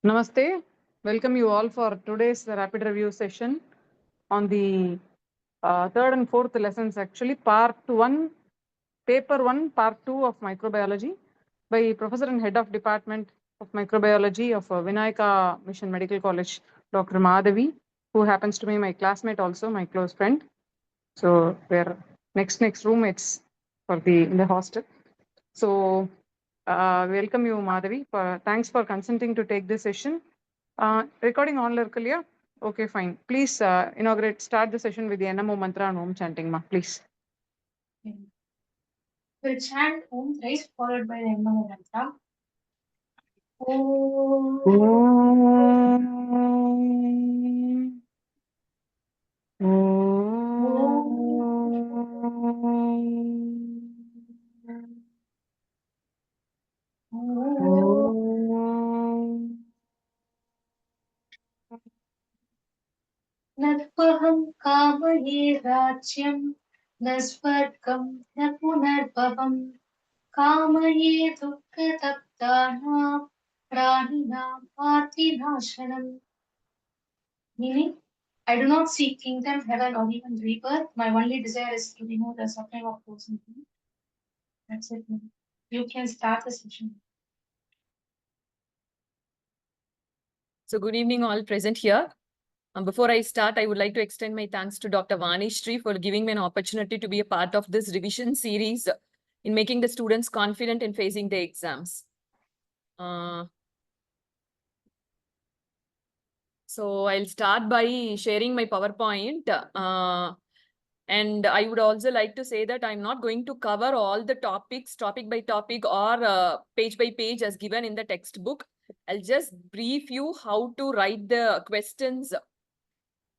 Namaste. Welcome you all for today's rapid review session on the third and fourth lessons, actually part 1, paper 1, part 2 of microbiology by Professor and Head of Department of Microbiology of Vinayaka Mission Medical College, Dr. Madhavi, who happens to be my classmate also, my close friend. So we're next roommates in the hostel. So welcome you, Madhavi. Thanks for consenting to take this session. Recording on Lerkalia. Okay, fine. Please start the session with the NMO mantra and Om chanting, ma. Please. We'll chant Om thrice followed by the NMO mantra. Om. नत्वहं कामये राज्यं न स्वर्गं न पुनर्भवं कामये दुःखतप्तानां प्राणिनाम् आर्तिनाशनम्. Meaning, I do not seek kingdom, heaven, or even rebirth. My only desire is to remove the suffering of those in me. That's it. You can start the session. So good evening all present here. Before I start, I would like to extend my thanks to Dr. Vanishri for giving me an opportunity to be a part of this revision series in making the students confident in facing the exams. So I'll start by sharing my PowerPoint. And I would also like to say that I'm not going to cover all the topics, topic by topic or page by page as given in the textbook. I'll just brief you how to write the questions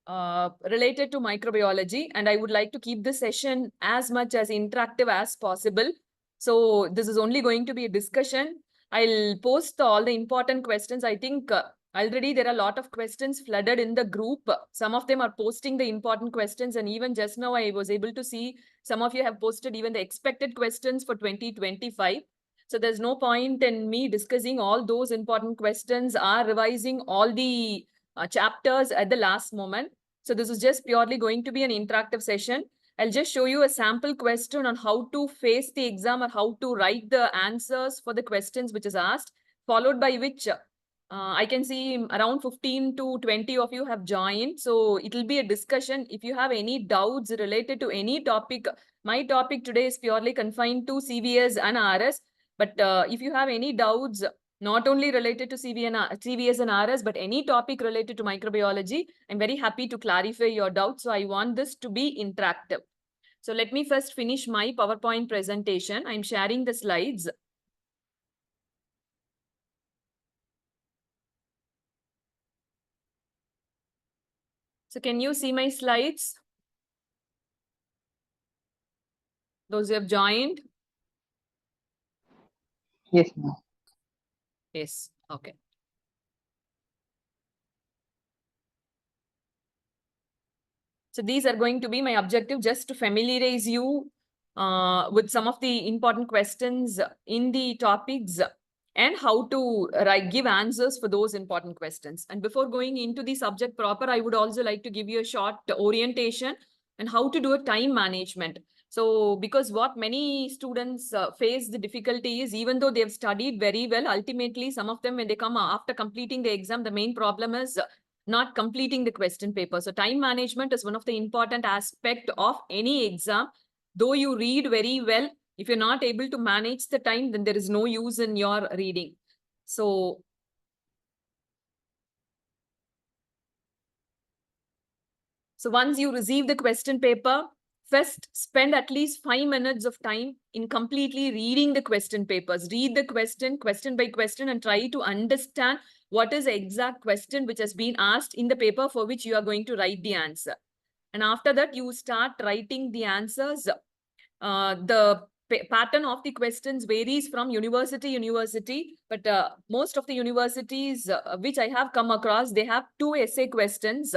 related to microbiology, and I would like to keep the session as much as interactive as possible. So this is only going to be a discussion. I'll post all the important questions. I think already there are a lot of questions flooded in the group. Some of them are posting the important questions, and even just now I was able to see some of you have posted even the expected questions for 2025. So there's no point in me discussing all those important questions or revising all the chapters at the last moment. So this is just purely going to be an interactive session. I'll just show you a sample question on how to face the exam or how to write the answers for the questions which is asked, followed by which I can see around 15 to 20 of you have joined. So it will be a discussion. If you have any doubts related to any topic, my topic today is purely confined to CVS and RS. But if you have any doubts, not only related to CVS and RS, but any topic related to microbiology, I'm very happy to clarify your doubts. So I want this to be interactive. So let me first finish my PowerPoint presentation. I'm sharing the slides. So can you see my slides? Those who have joined? Yes, ma'am. Yes, okay. So these are going to be my objective, just to familiarize you with some of the important questions in the topics and how to give answers for those important questions. And before going into the subject proper, I would also like to give you a short orientation and how to do a time management. So because what many students face the difficulty is, even though they've studied very well, ultimately some of them, when they come after completing the exam, the main problem is not completing the question paper. So time management is one of the important aspect of any exam. Though you read very well, if you're not able to manage the time, then there is no use in your reading. So once you receive the question paper, first spend at least 5 minutes of time in completely reading the question papers. Read the question by question, and try to understand what is the exact question which has been asked in the paper for which you are going to write the answer. And after that, you start writing the answers. The pattern of the questions varies from university, but most of the universities which I have come across, they have 2 essay questions.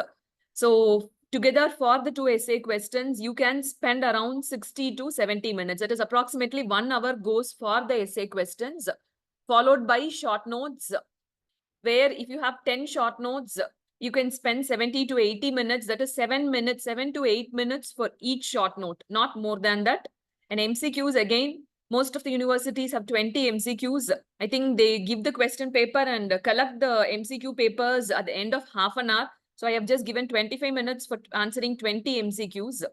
So together for the 2 essay questions, you can spend around 60 to 70 minutes. That is approximately 1 hour goes for the essay questions, followed by short notes, where if you have 10 short notes, you can spend 70 to 80 minutes. That is 7 minutes, 7 to 8 minutes for each short note, not more than that. And MCQs, again, most of the universities have 20 MCQs. I think they give the question paper and collect the MCQ papers at the end of half an hour. So I have just given 25 minutes for answering 20 MCQs.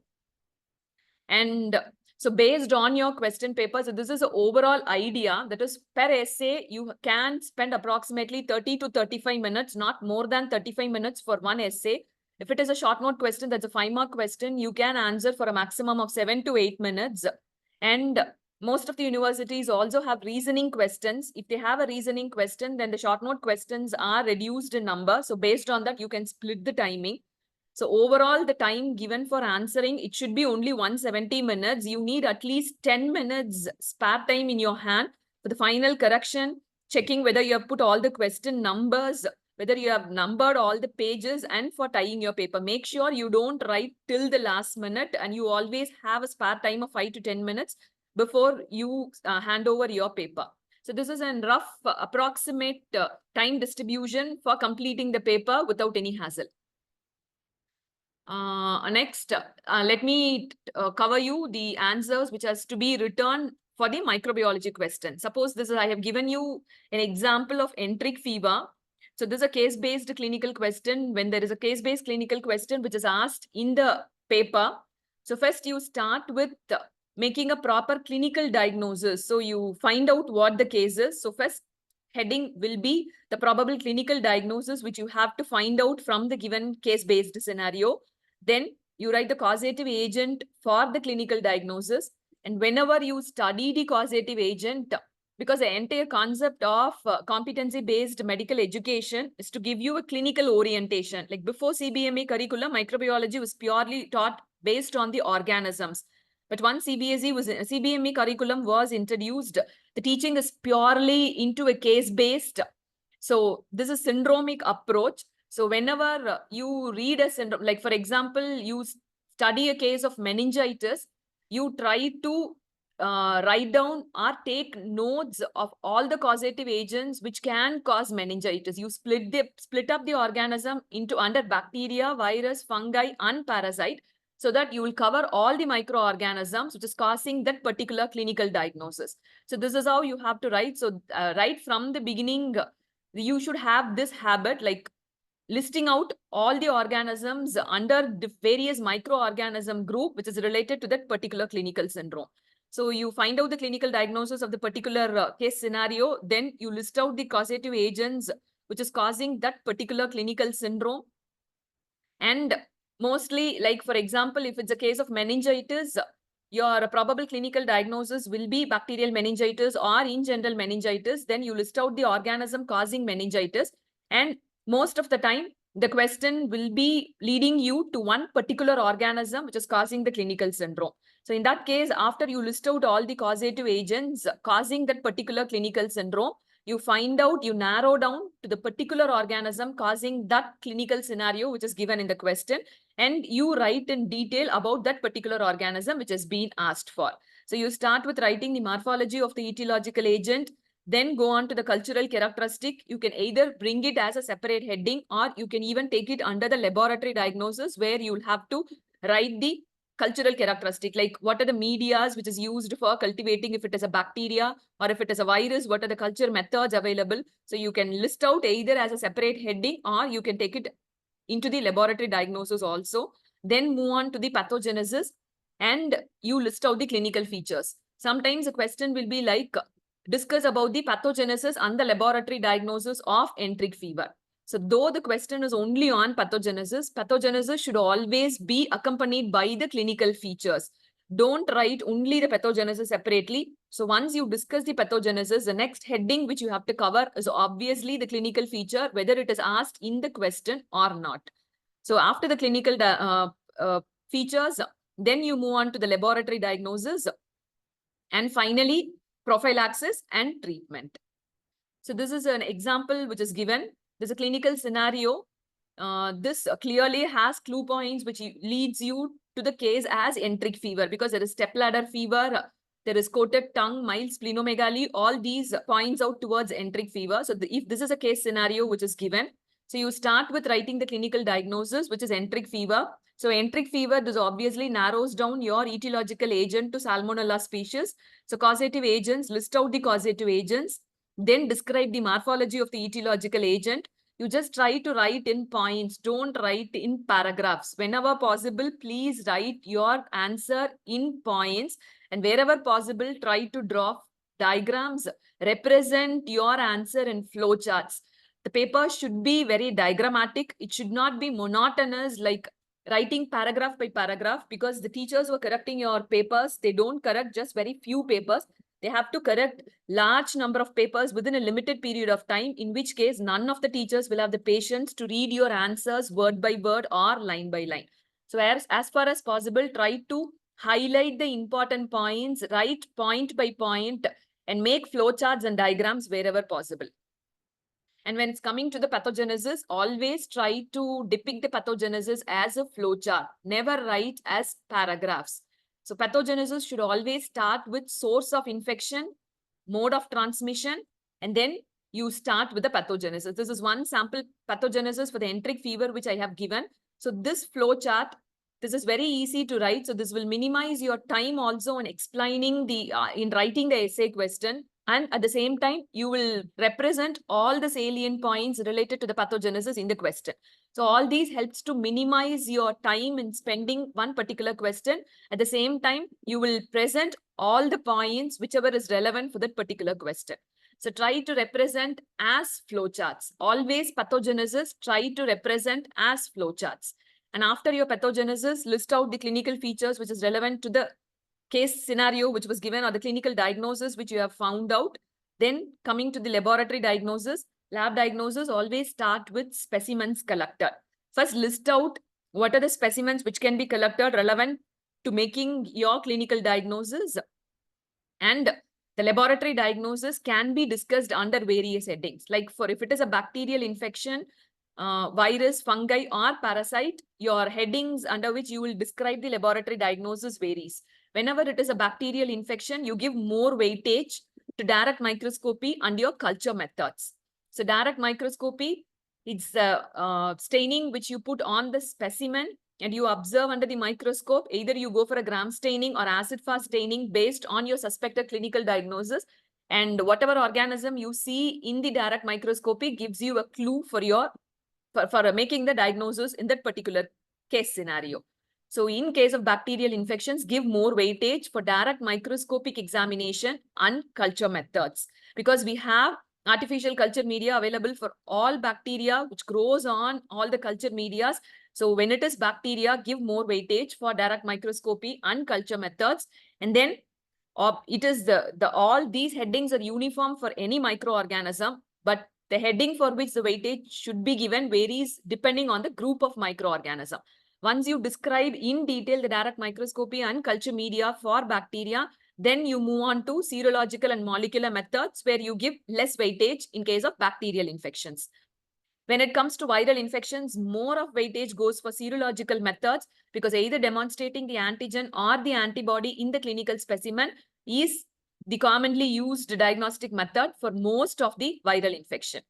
And so based on your question paper, so this is the overall idea, that is per essay, you can spend approximately 30 to 35 minutes, not more than 35 minutes for one essay. If it is a short note question, that's a 5-mark question, you can answer for a maximum of 7 to 8 minutes. And most of the universities also have reasoning questions. If they have a reasoning question, then the short note questions are reduced in number. So based on that, you can split the timing. So overall, the time given for answering, it should be only 170 minutes. You need at least 10 minutes spare time in your hand for the final correction, checking whether you have put all the question numbers, whether you have numbered all the pages, and for tying your paper. Make sure you don't write till the last minute, and you always have a spare time of 5 to 10 minutes before you hand over your paper. So this is a rough approximate time distribution for completing the paper without any hassle. Next, let me cover you the answers which has to be written for the microbiology question. Suppose this is, I have given you an example of enteric fever. So this is a case-based clinical question. When there is a case-based clinical question which is asked in the paper, so first you start with making a proper clinical diagnosis. So you find out what the case is. So first heading will be the probable clinical diagnosis which you have to find out from the given case-based scenario. Then you write the causative agent for the clinical diagnosis. And whenever you study the causative agent, because the entire concept of competency-based medical education is to give you a clinical orientation. Like before CBME curriculum, microbiology was purely taught based on the organisms. But once CBME curriculum was introduced, the teaching is purely into a case-based. So this is syndromic approach. So whenever you read a syndrome, like for example, you study a case of meningitis, you try to write down or take notes of all the causative agents which can cause meningitis. You split up the organism into under bacteria, virus, fungi, and parasite, so that you will cover all the microorganisms which is causing that particular clinical diagnosis. So this is how you have to write. So right from the beginning, you should have this habit, like listing out all the organisms under the various microorganism group which is related to that particular clinical syndrome. So you find out the clinical diagnosis of the particular case scenario, then you list out the causative agents which is causing that particular clinical syndrome. And mostly, like for example, if it's a case of meningitis, your probable clinical diagnosis will be bacterial meningitis or in general meningitis. Then you list out the organism causing meningitis. And most of the time, the question will be leading you to one particular organism which is causing the clinical syndrome. So in that case, after you list out all the causative agents causing that particular clinical syndrome, you find out, you narrow down to the particular organism causing that clinical scenario which is given in the question, and you write in detail about that particular organism which has been asked for. So you start with writing the morphology of the etiological agent, then go on to the cultural characteristic. You can either bring it as a separate heading, or you can even take it under the laboratory diagnosis, where you'll have to write the cultural characteristic, like what are the medias which is used for cultivating, if it is a bacteria or if it is a virus, what are the culture methods available. So you can list out either as a separate heading, or you can take it into the laboratory diagnosis also. Then move on to the pathogenesis, and you list out the clinical features. Sometimes a question will be like, discuss about the pathogenesis and the laboratory diagnosis of enteric fever. So though the question is only on pathogenesis, pathogenesis should always be accompanied by the clinical features. Don't write only the pathogenesis separately. So once you discuss the pathogenesis, the next heading which you have to cover is obviously the clinical feature, whether it is asked in the question or not. So after the clinical features, then you move on to the laboratory diagnosis, and finally prophylaxis and treatment. So this is an example which is given. There's a clinical scenario. This clearly has clue points which leads you to the case as enteric fever, because there is stepladder fever there is coated tongue, mild splenomegaly. All these points out towards enteric fever. So if this is a case scenario which is given, so you start with writing the clinical diagnosis, which is enteric fever. So enteric fever, this obviously narrows down your etiological agent to Salmonella species. So causative agents, list out the causative agents, then describe the morphology of the etiological agent. You just try to write in points, don't write in paragraphs. Whenever possible, please write your answer in points, and wherever possible, try to draw diagrams, represent your answer in flowcharts. The paper should be very diagrammatic. It should not be monotonous, like writing paragraph by paragraph, because the teachers who are correcting your papers, they don't correct just very few papers. They have to correct large number of papers within a limited period of time, in which case none of the teachers will have the patience to read your answers word by word or line by line. So as far as possible, try to highlight the important points, write point by point, and make flowcharts and diagrams wherever possible. And when it's coming to the pathogenesis, always try to depict the pathogenesis as a flowchart. Never write as paragraphs. So pathogenesis should always start with source of infection, mode of transmission, and then you start with the pathogenesis. This is one sample pathogenesis for the enteric fever, which I have given. So this flowchart, this is very easy to write. So this will minimize your time also in explaining in writing the essay question. And at the same time, you will represent all the salient points related to the pathogenesis in the question. So all these helps to minimize your time in spending one particular question. At the same time, you will present all the points, whichever is relevant for that particular question. So try to represent as flowcharts. Always pathogenesis, try to represent as flowcharts. And after your pathogenesis, list out the clinical features which is relevant to the case scenario which was given, or the clinical diagnosis which you have found out. Then coming to the laboratory diagnosis, lab diagnosis, always start with specimens collected. First, list out what are the specimens which can be collected relevant to making your clinical diagnosis. And the laboratory diagnosis can be discussed under various headings. Like for if it is a bacterial infection, virus, fungi, or parasite, your headings under which you will describe the laboratory diagnosis varies. Whenever it is a bacterial infection, you give more weightage to direct microscopy and your culture methods. So direct microscopy, it's staining which you put on the specimen and you observe under the microscope. Either you go for a gram staining or acid-fast staining based on your suspected clinical diagnosis. And whatever organism you see in the direct microscopy gives you a clue for your for making the diagnosis in that particular case scenario. So in case of bacterial infections, give more weightage for direct microscopic examination and culture methods, because we have artificial culture media available for all bacteria which grows on all the culture medias. So when it is bacteria, give more weightage for direct microscopy and culture methods. And then it is all these headings are uniform for any microorganism, but the heading for which the weightage should be given varies depending on the group of microorganism. Once you describe in detail the direct microscopy and culture media for bacteria, then you move on to serological and molecular methods where you give less weightage in case of bacterial infections. When it comes to viral infections, more of weightage goes for serological methods, because either demonstrating the antigen or the antibody in the clinical specimen is the commonly used diagnostic method for most of the viral infection.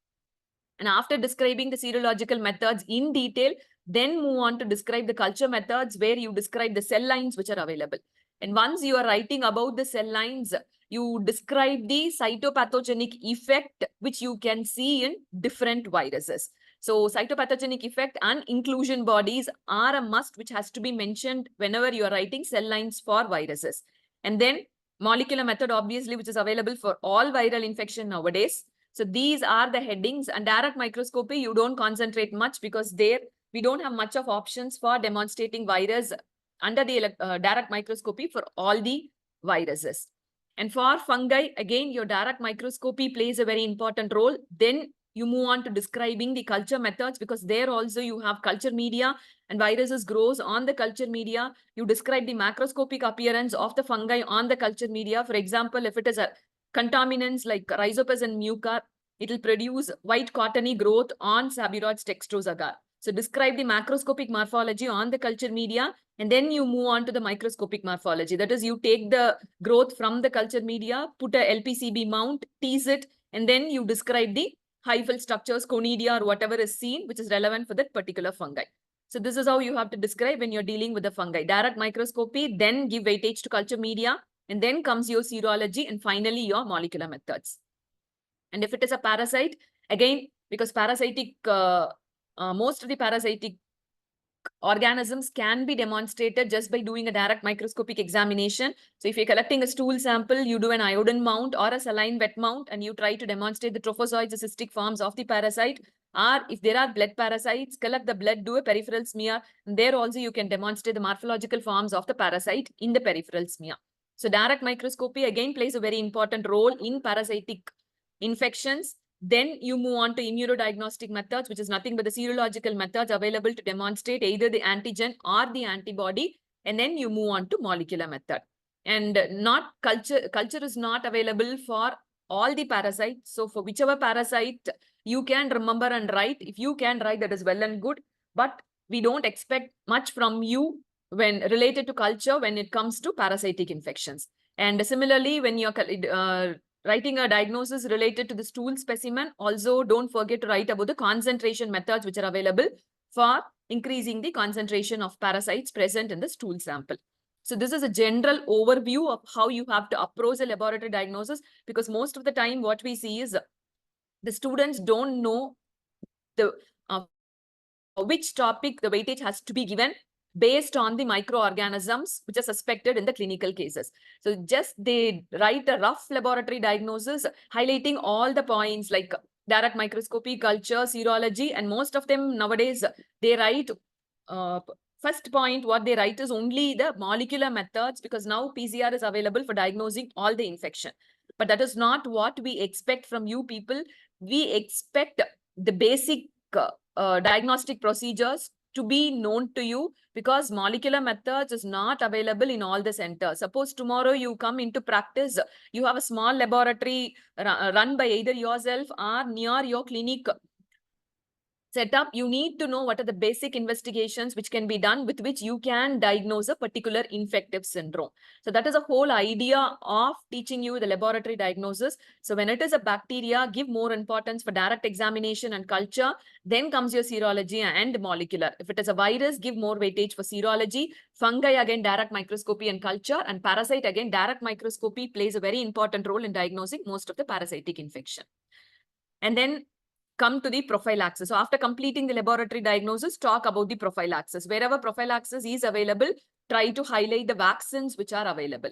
And after describing the serological methods in detail, then move on to describe the culture methods where you describe the cell lines which are available. And once you are writing about the cell lines, you describe the cytopathogenic effect which you can see in different viruses. So cytopathogenic effect and inclusion bodies are a must which has to be mentioned whenever you are writing cell lines for viruses. And then molecular method, obviously, which is available for all viral infection nowadays. So these are the headings. And direct microscopy, you don't concentrate much, because there we don't have much of options for demonstrating virus under the direct microscopy for all the viruses. And for fungi, again, your direct microscopy plays a very important role. Then you move on to describing the culture methods, because there also you have culture media and viruses grows on the culture media. You describe the macroscopic appearance of the fungi on the culture media. For example, if it is a contaminants like Rhizopus and Mucor, it will produce white cottony growth on Sabirotes dextrose agar. So describe the macroscopic morphology on the culture media, and then you move on to the microscopic morphology. That is, you take the growth from the culture media, put a LPCB mount, tease it, and then you describe the hyphal structures, conidia, or whatever is seen, which is relevant for that particular fungi. So this is how you have to describe when you're dealing with the fungi. Direct microscopy, then give weightage to culture media, and then comes your serology, and finally your molecular methods. And if it is a parasite, again, because parasitic, most of the parasitic organisms can be demonstrated just by doing a direct microscopic examination. So if you're collecting a stool sample, you do an iodine mount or a saline wet mount, and you try to demonstrate the trophozoites, the cystic forms of the parasite. Or if there are blood parasites, collect the blood, do a peripheral smear, and there also you can demonstrate the morphological forms of the parasite in the peripheral smear. So direct microscopy again plays a very important role in parasitic infections. Then you move on to immunodiagnostic methods, which is nothing but the serological methods available to demonstrate either the antigen or the antibody. And then you move on to molecular method. And not culture is not available for all the parasites. So for whichever parasite you can remember and write, if you can write, that is well and good. But we don't expect much from you when related to culture when it comes to parasitic infections. And similarly, when you're writing a diagnosis related to the stool specimen, also don't forget to write about the concentration methods which are available for increasing the concentration of parasites present in the stool sample. So this is a general overview of how you have to approach a laboratory diagnosis, because most of the time what we see is the students don't know the which topic the weightage has to be given based on the microorganisms which are suspected in the clinical cases. So just they write a rough laboratory diagnosis highlighting all the points like direct microscopy, culture, serology, and most of them nowadays they write first point what they write is only the molecular methods, because now PCR is available for diagnosing all the infection. But that is not what we expect from you people. We expect the basic diagnostic procedures to be known to you, because molecular methods is not available in all the centers. Suppose tomorrow you come into practice, you have a small laboratory run by either yourself or near your clinic setup, you need to know what are the basic investigations which can be done with which you can diagnose a particular infective syndrome. So that is the whole idea of teaching you the laboratory diagnosis. So when it is a bacteria, give more importance for direct examination and culture. Then comes your serology and molecular. If it is a virus, give more weightage for serology. Fungi, again, direct microscopy and culture. And parasite, again, direct microscopy plays a very important role in diagnosing most of the parasitic infection. And then come to the prophylaxis. So after completing the laboratory diagnosis, talk about the prophylaxis. Wherever prophylaxis is available, try to highlight the vaccines which are available.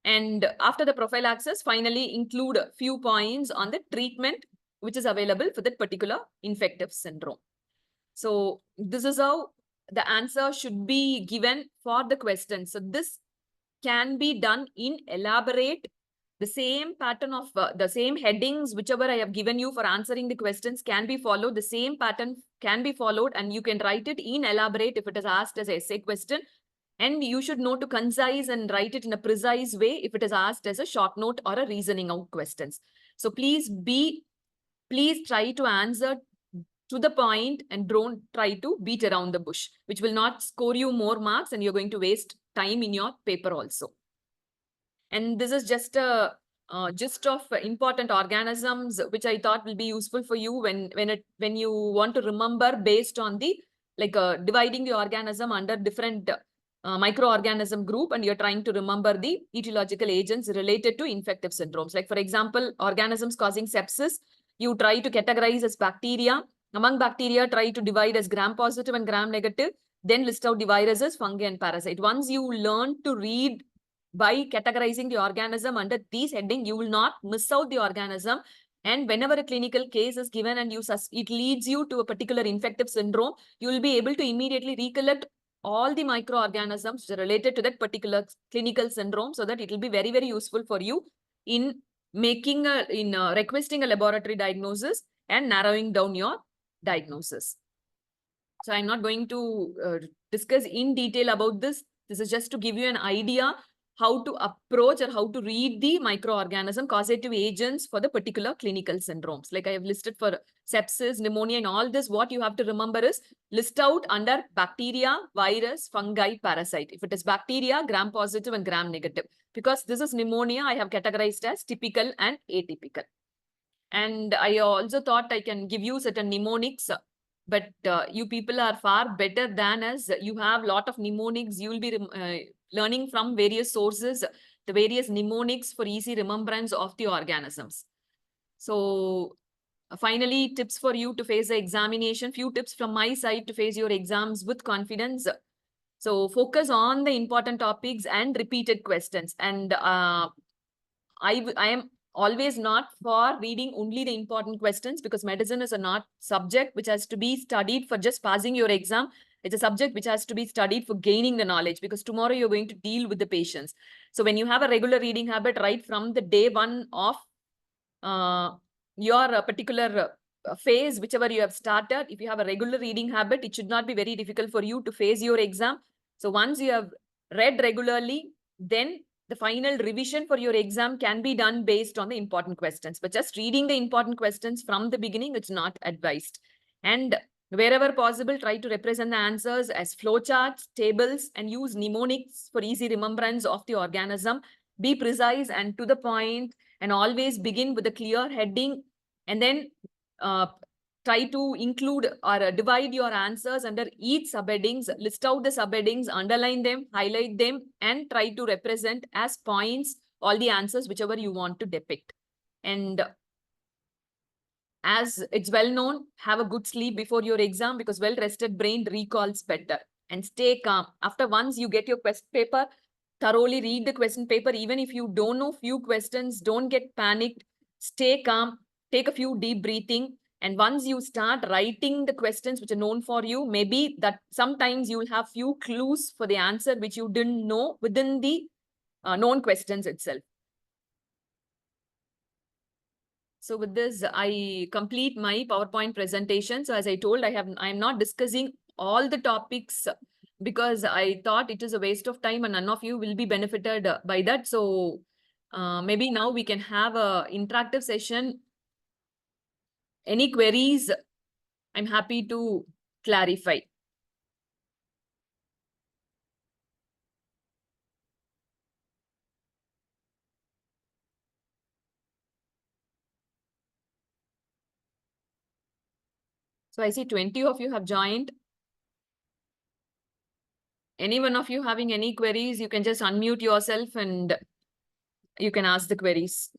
And after the prophylaxis, finally include a few points on the treatment which is available for that particular infective syndrome. So this is how the answer should be given for the question. So this can be done in elaborate. The same pattern of the same headings, whichever I have given you for answering the questions, can be followed. The same pattern can be followed, and you can write it in elaborate if it is asked as an essay question. And you should know to concise and write it in a precise way if it is asked as a short note or a reasoning out questions. So please try to answer to the point and don't try to beat around the bush, which will not score you more marks and you're going to waste time in your paper also. And this is just a gist of important organisms, which I thought will be useful for you when you want to remember based on the dividing the organism under different microorganism group, and you're trying to remember the etiological agents related to infective syndromes. Like for example, organisms causing sepsis, you try to categorize as bacteria. Among bacteria, try to divide as gram-positive and gram-negative. Then list out the viruses, fungi, and parasite. Once you learn to read by categorizing the organism under these heading, you will not miss out the organism. And whenever a clinical case is given and it leads you to a particular infective syndrome, you will be able to immediately recollect all the microorganisms related to that particular clinical syndrome, so that it will be very, very useful for you in requesting a laboratory diagnosis and narrowing down your diagnosis. So I'm not going to discuss in detail about this. This is just to give you an idea how to approach or how to read the microorganism causative agents for the particular clinical syndromes. Like I have listed for sepsis, pneumonia, and all this, what you have to remember is list out under bacteria, virus, fungi, parasite. If it is bacteria, gram positive and gram negative. Because this is pneumonia, I have categorized as typical and atypical. And I also thought I can give you certain mnemonics, but you people are far better than us. You have a lot of mnemonics. You will be learning from various sources, the various mnemonics for easy remembrance of the organisms. So finally, tips for you to face the examination. Few tips from my side to face your exams with confidence. So focus on the important topics and repeated questions. And I am always not for reading only the important questions, because medicine is a not subject which has to be studied for just passing your exam. It's a subject which has to be studied for gaining the knowledge, because tomorrow you're going to deal with the patients. So when you have a regular reading habit right from the day one of your particular phase, whichever you have started, if you have a regular reading habit, it should not be very difficult for you to face your exam. So once you have read regularly, then the final revision for your exam can be done based on the important questions. But just reading the important questions from the beginning, it's not advised. And wherever possible, try to represent the answers as flowcharts, tables, and use mnemonics for easy remembrance of the organism. Be precise and to the point, and always begin with a clear heading, and then try to include or divide your answers under each subheadings, list out the subheadings, underline them, highlight them, and try to represent as points all the answers whichever you want to depict. And as it's well known, have a good sleep before your exam, because well-rested brain recalls better. And stay calm. After once you get your question paper, thoroughly read the question paper. Even if you don't know few questions, don't get panicked. Stay calm. Take a few deep breathing. And once you start writing the questions which are known for you, maybe that sometimes you will have few clues for the answer which you didn't know within the known questions itself. So with this, I complete my PowerPoint presentation. So as I told, I'm not discussing all the topics because I thought it is a waste of time and none of you will be benefited by that. So maybe now we can have a interactive session. Any queries, I'm happy to clarify. So I see 20 of you have joined. Any one of you having any queries, you can just unmute yourself and you can ask the queries.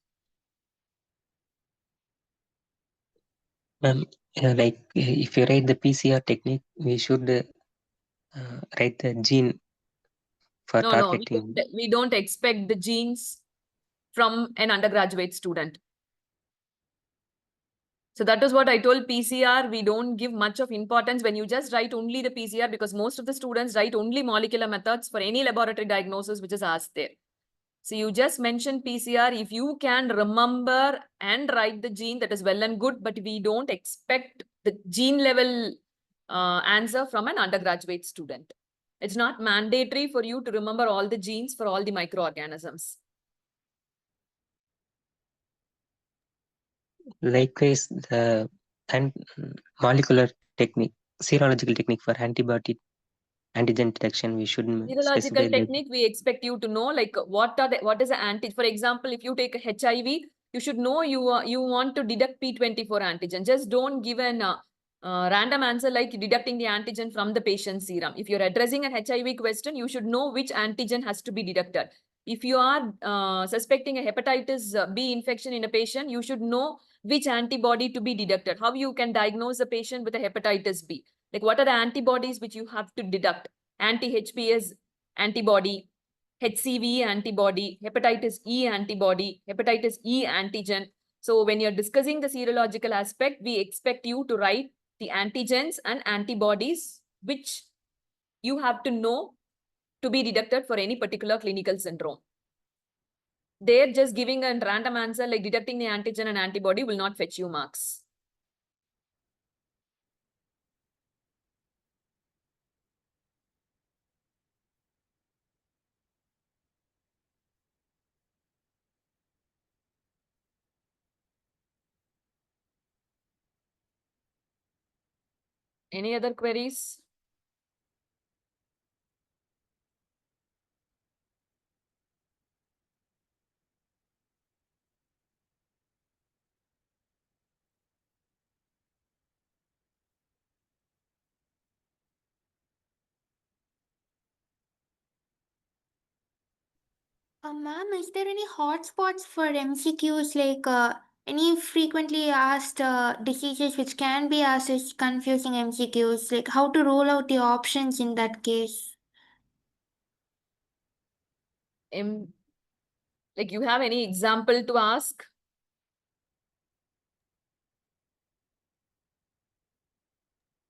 Like if you write the PCR technique, we should write the gene for No, targeting. we don't expect the genes from an undergraduate student. So that is what I told PCR. We don't give much of importance when you just write only the PCR, because most of the students write only molecular methods for any laboratory diagnosis which is asked there. So you just mentioned PCR. If you can remember and write the gene, that is well and good, but we don't expect the gene level answer from an undergraduate student. It's not mandatory for you to remember all the genes for all the microorganisms. Likewise, the molecular technique, serological technique for antibody antigen detection, we should specify. Serological technique, we expect you to know, like what is the antigen. For example, if you take a HIV, you should know you want to detect P24 antigen. Just don't give an random answer like deducting the antigen from the patient's serum. If you're addressing an HIV question, you should know which antigen has to be deducted. If you are suspecting a hepatitis B infection in a patient, you should know which antibody to be deducted. How you can diagnose a patient with a hepatitis B? Like what are the antibodies which you have to deduct? Anti-HPS antibody, HCV antibody, hepatitis E antibody, hepatitis E antigen. So when you're discussing the serological aspect, we expect you to write the antigens and antibodies which you have to know to be detected for any particular clinical syndrome. They're just giving a random answer like detecting the antigen and antibody will not fetch you marks. Any other queries? Ma'am, is there any hotspots for MCQs like any frequently asked diseases which can be asked as confusing MCQs? Like how to rule out the options in that case? Like you have any example to ask?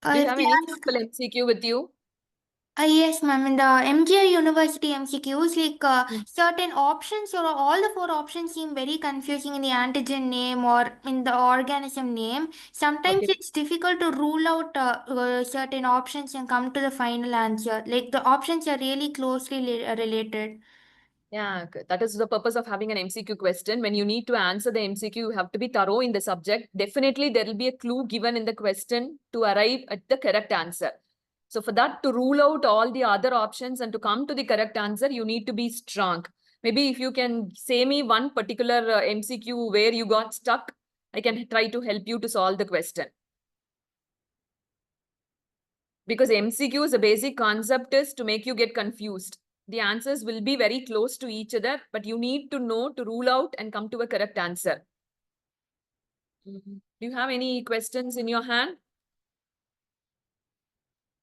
Do you If have they any ask, simple MCQ with you? yes, ma'am, in the MGR University MCQs, like Hmm. certain options or all the four options seem very confusing in the antigen name or in the organism name. Sometimes Okay. it's difficult to rule out certain options and come to the final answer. Like the options are really closely related. Yeah, that is the purpose of having an MCQ question. When you need to answer the MCQ, you have to be thorough in the subject. Definitely, there will be a clue given in the question to arrive at the correct answer. So for that, to rule out all the other options and to come to the correct answer, you need to be strong. Maybe if you can say me one particular MCQ where you got stuck, I can try to help you to solve the question. Because MCQ, the basic concept is to make you get confused. The answers will be very close to each other, but you need to know to rule out and come to a correct answer. Do you have any questions in your hand?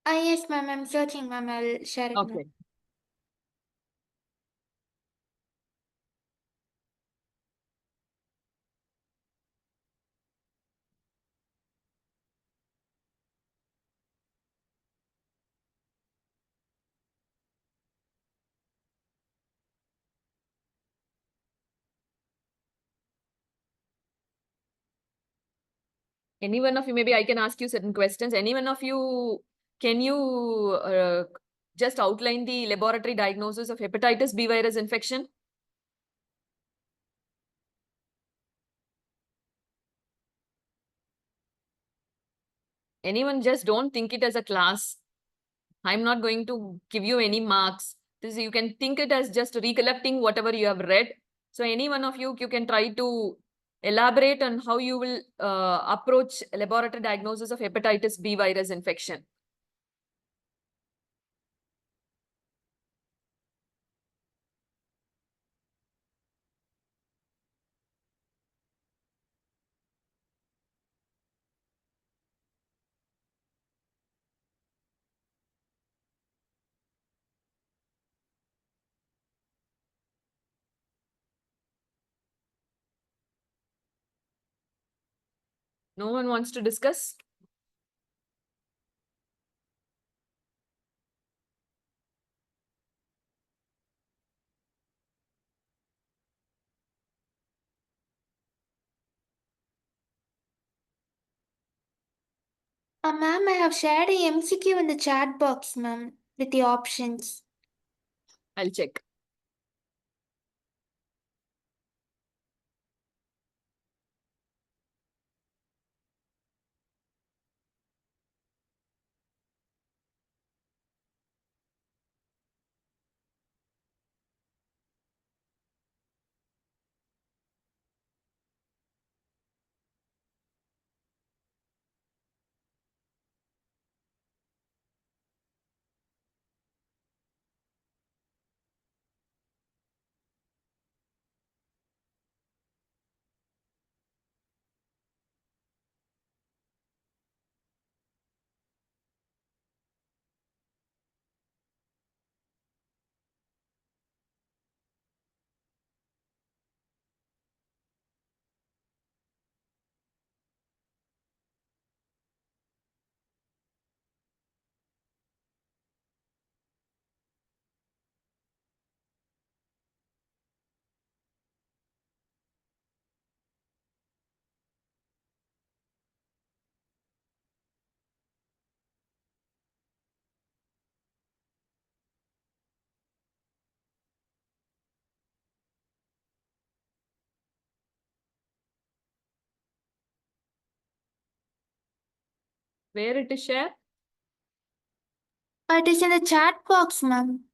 Yes, ma'am, I'm searching, ma'am. I'll share it now. Okay. Any one of you, maybe I can ask you certain questions. Any one of you, can you just outline the laboratory diagnosis of hepatitis B virus infection? Anyone, just don't think it as a class. I'm not going to give you any marks. This, you can think it as just recollecting whatever you have read. So any one of you can try to elaborate on how you will approach laboratory diagnosis of hepatitis B virus infection. No one wants to discuss? Ma'am, I have shared a MCQ in the chat box, ma'am, with the options. I'll check. Where it is shared? It is in the chat box, ma'am.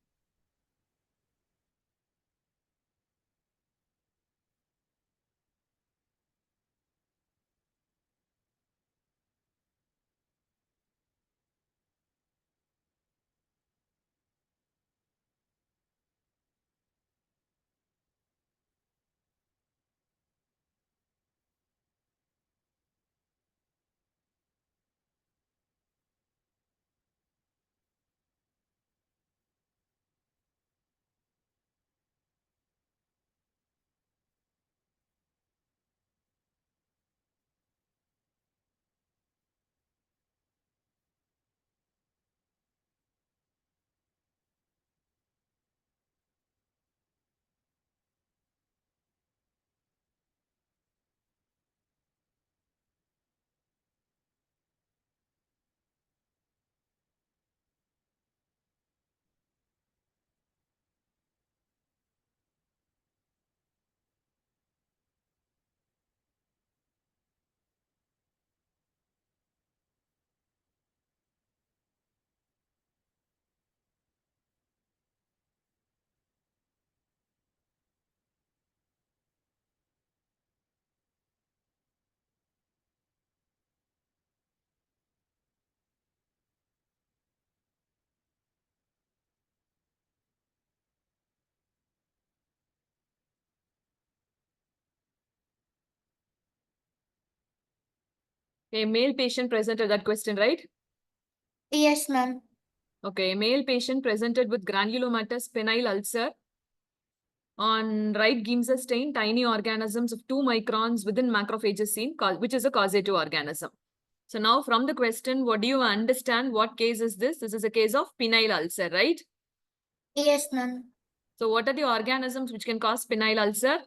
A male patient presented that question, right? Yes, ma'am. Okay, a male patient presented with granulomatous penile ulcer on right Giemsa stain, tiny organisms of 2 microns within macrophages seen, which is a causative organism. So now from the question, what do you understand? What case is this? This is a case of penile ulcer, right? Yes, ma'am. So what are the organisms which can cause penile ulcer?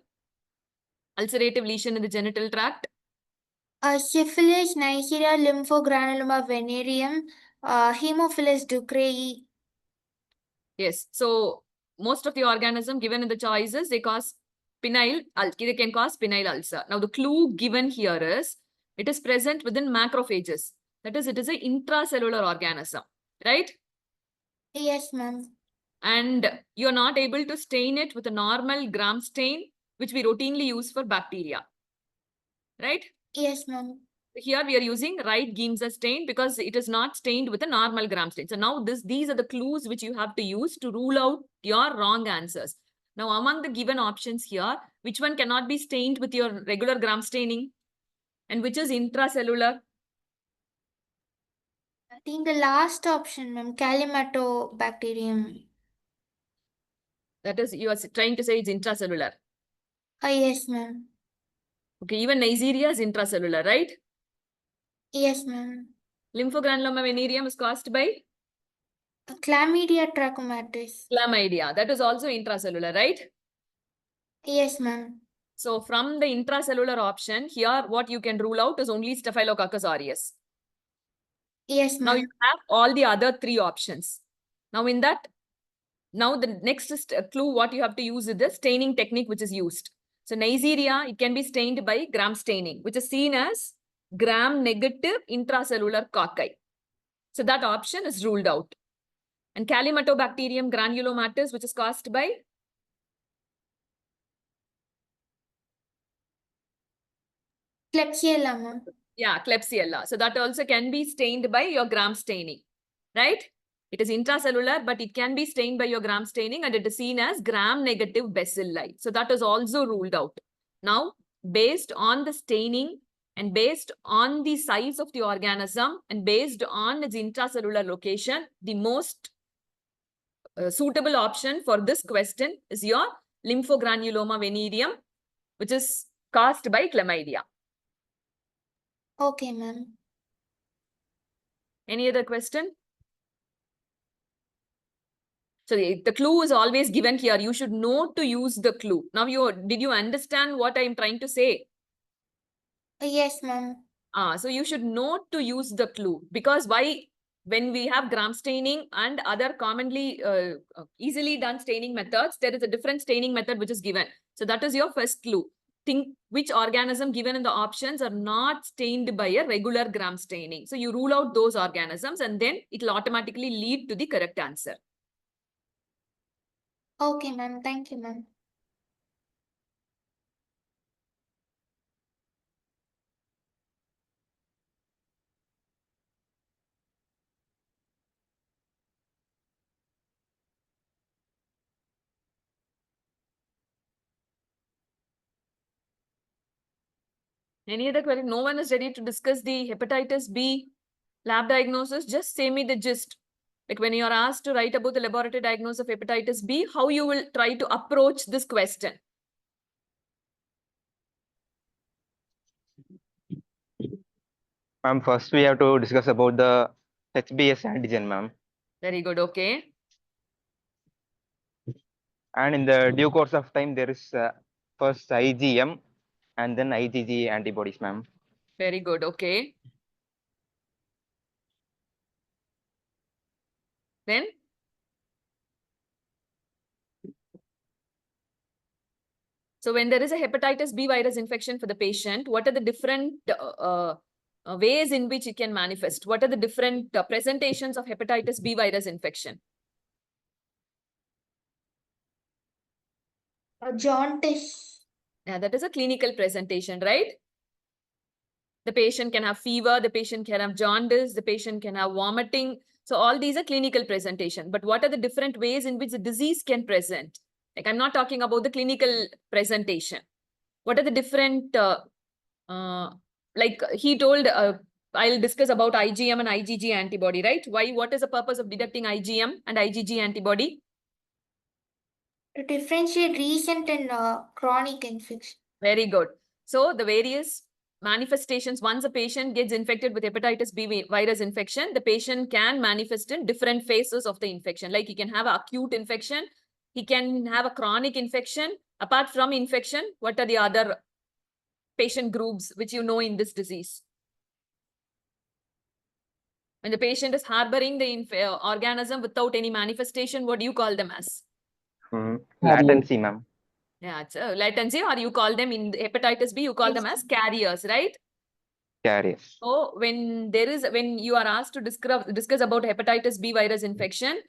Ulcerative lesion in the genital tract. Syphilis, Neisseria lymphogranuloma venereum, Haemophilus ducreyi. Yes. So most of the organism given in the choices, they cause penile, they can cause penile ulcer. Now the clue given here is, it is present within macrophages. That is, it is an intracellular organism, right? Yes, ma'am. And you're not able to stain it with a normal gram stain, which we routinely use for bacteria, right? Yes, ma'am. Here we are using right Giemsa stain because it is not stained with a normal gram stain. So now these are the clues which you have to use to rule out your wrong answers. Now among the given options here, which one cannot be stained with your regular gram staining? And which is intracellular? I think the last option, ma'am, Calimactobacterium. That is, you are trying to say it's intracellular. Yes, ma'am. Okay, even Neisseria is intracellular, right? Yes, ma'am. Lymphogranuloma venereum is caused by Chlamydia trachomatis. chlamydia. That is also intracellular, right? Yes, ma'am. So from the intracellular option, here what you can rule out is only Staphylococcus aureus. Yes, Now you ma'am. have all the other 3 options. Now in that, now the next clue what you have to use is the staining technique which is used. So Neisseria, it can be stained by gram staining, which is seen as gram-negative intracellular cocci. So that option is ruled out. And Calimactobacterium granulomatous, which is caused by Klebsiella, ma'am. yeah, Klebsiella. So that also can be stained by your gram staining, right? It is intracellular, but it can be stained by your gram staining and it is seen as gram-negative bacilli. So that is also ruled out. Now, based on the staining and based on the size of the organism and based on its intracellular location, the most suitable option for this question is your lymphogranuloma venereum, which is caused by chlamydia. Okay, ma'am. Any other question? So the clue is always given here. You should know to use the clue. Now, did you understand what I'm trying to say? Yes, ma'am. So you should know to use the clue, because why? When we have gram staining and other commonly easily done staining methods, there is a different staining method which is given. So that is your first clue. which organism given in the options are not stained by a regular gram staining. So you rule out those organisms and then it will automatically lead to the correct answer. Okay, ma'am. Thank you, ma'am. Any other query? No one is ready to discuss the hepatitis B lab diagnosis. Just say me the gist. Like when you are asked to write about the laboratory diagnosis of hepatitis B, how you will try to approach this question. Ma'am, first we have to discuss about the HBS antigen, ma'am. Very good. Okay. And in the due course of time, there is first IgM and then IgG antibodies, ma'am. Very good. Okay. Then so when there is a hepatitis B virus infection for the patient, what are the different ways in which it can manifest? What are the different presentations of hepatitis B virus infection? Jaundice. Yeah, that is a clinical presentation, right? The patient can have fever, the patient can have jaundice, the patient can have vomiting. So all these are clinical presentation. But what are the different ways in which the disease can present? Like I'm not talking about the clinical presentation. What are the different, like he told, I'll discuss about IgM and IgG antibody, right? Why? What is the purpose of deducting IgM and IgG antibody? To differentiate recent and chronic infection. Very good. So the various manifestations, once a patient gets infected with hepatitis B virus infection, the patient can manifest in different phases of the infection. Like he can have an acute infection, he can have a chronic infection. Apart from infection, what are the other patient groups which you know in this disease? When the patient is harboring the organism without any manifestation, what do you call them as? Latency, ma'am. Yeah, it's a latency, or you call them in hepatitis B, you call them as carriers, right? Carriers. So when you are asked to discuss about hepatitis B virus infection,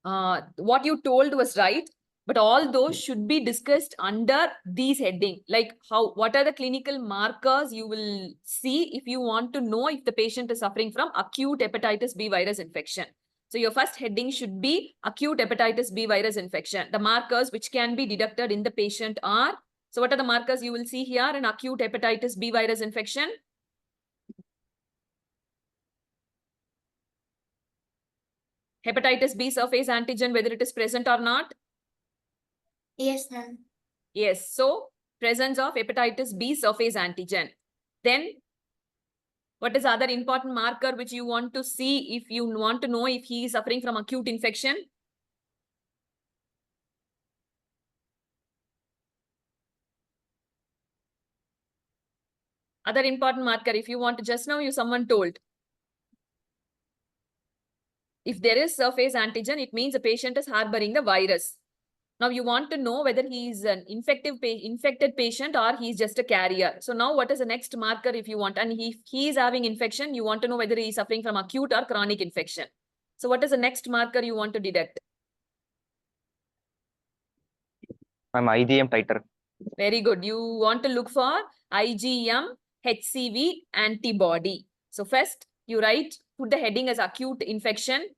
what you told was right, but all those should be discussed under these heading. Like what are the clinical markers you will see if you want to know if the patient is suffering from acute hepatitis B virus infection. So your first heading should be acute hepatitis B virus infection. The markers which can be deducted in the patient are, so what are the markers you will see here in acute hepatitis B virus infection? Hepatitis B surface antigen, whether it is present or not? Yes, ma'am. Yes. So presence of hepatitis B surface antigen. Then what is other important marker which you want to see if you want to know if he is suffering from acute infection? Other important marker, if you want to, just now someone told. If there is surface antigen, it means the patient is harboring the virus. Now you want to know whether he is an infected patient or he is just a carrier. So now what is the next marker if you want? And if he is having infection, you want to know whether he is suffering from acute or chronic infection. So what is the next marker you want to detect? Ma'am, IgM titer. Very good. You want to look for IgM HCV antibody. So first you put the heading as acute infection,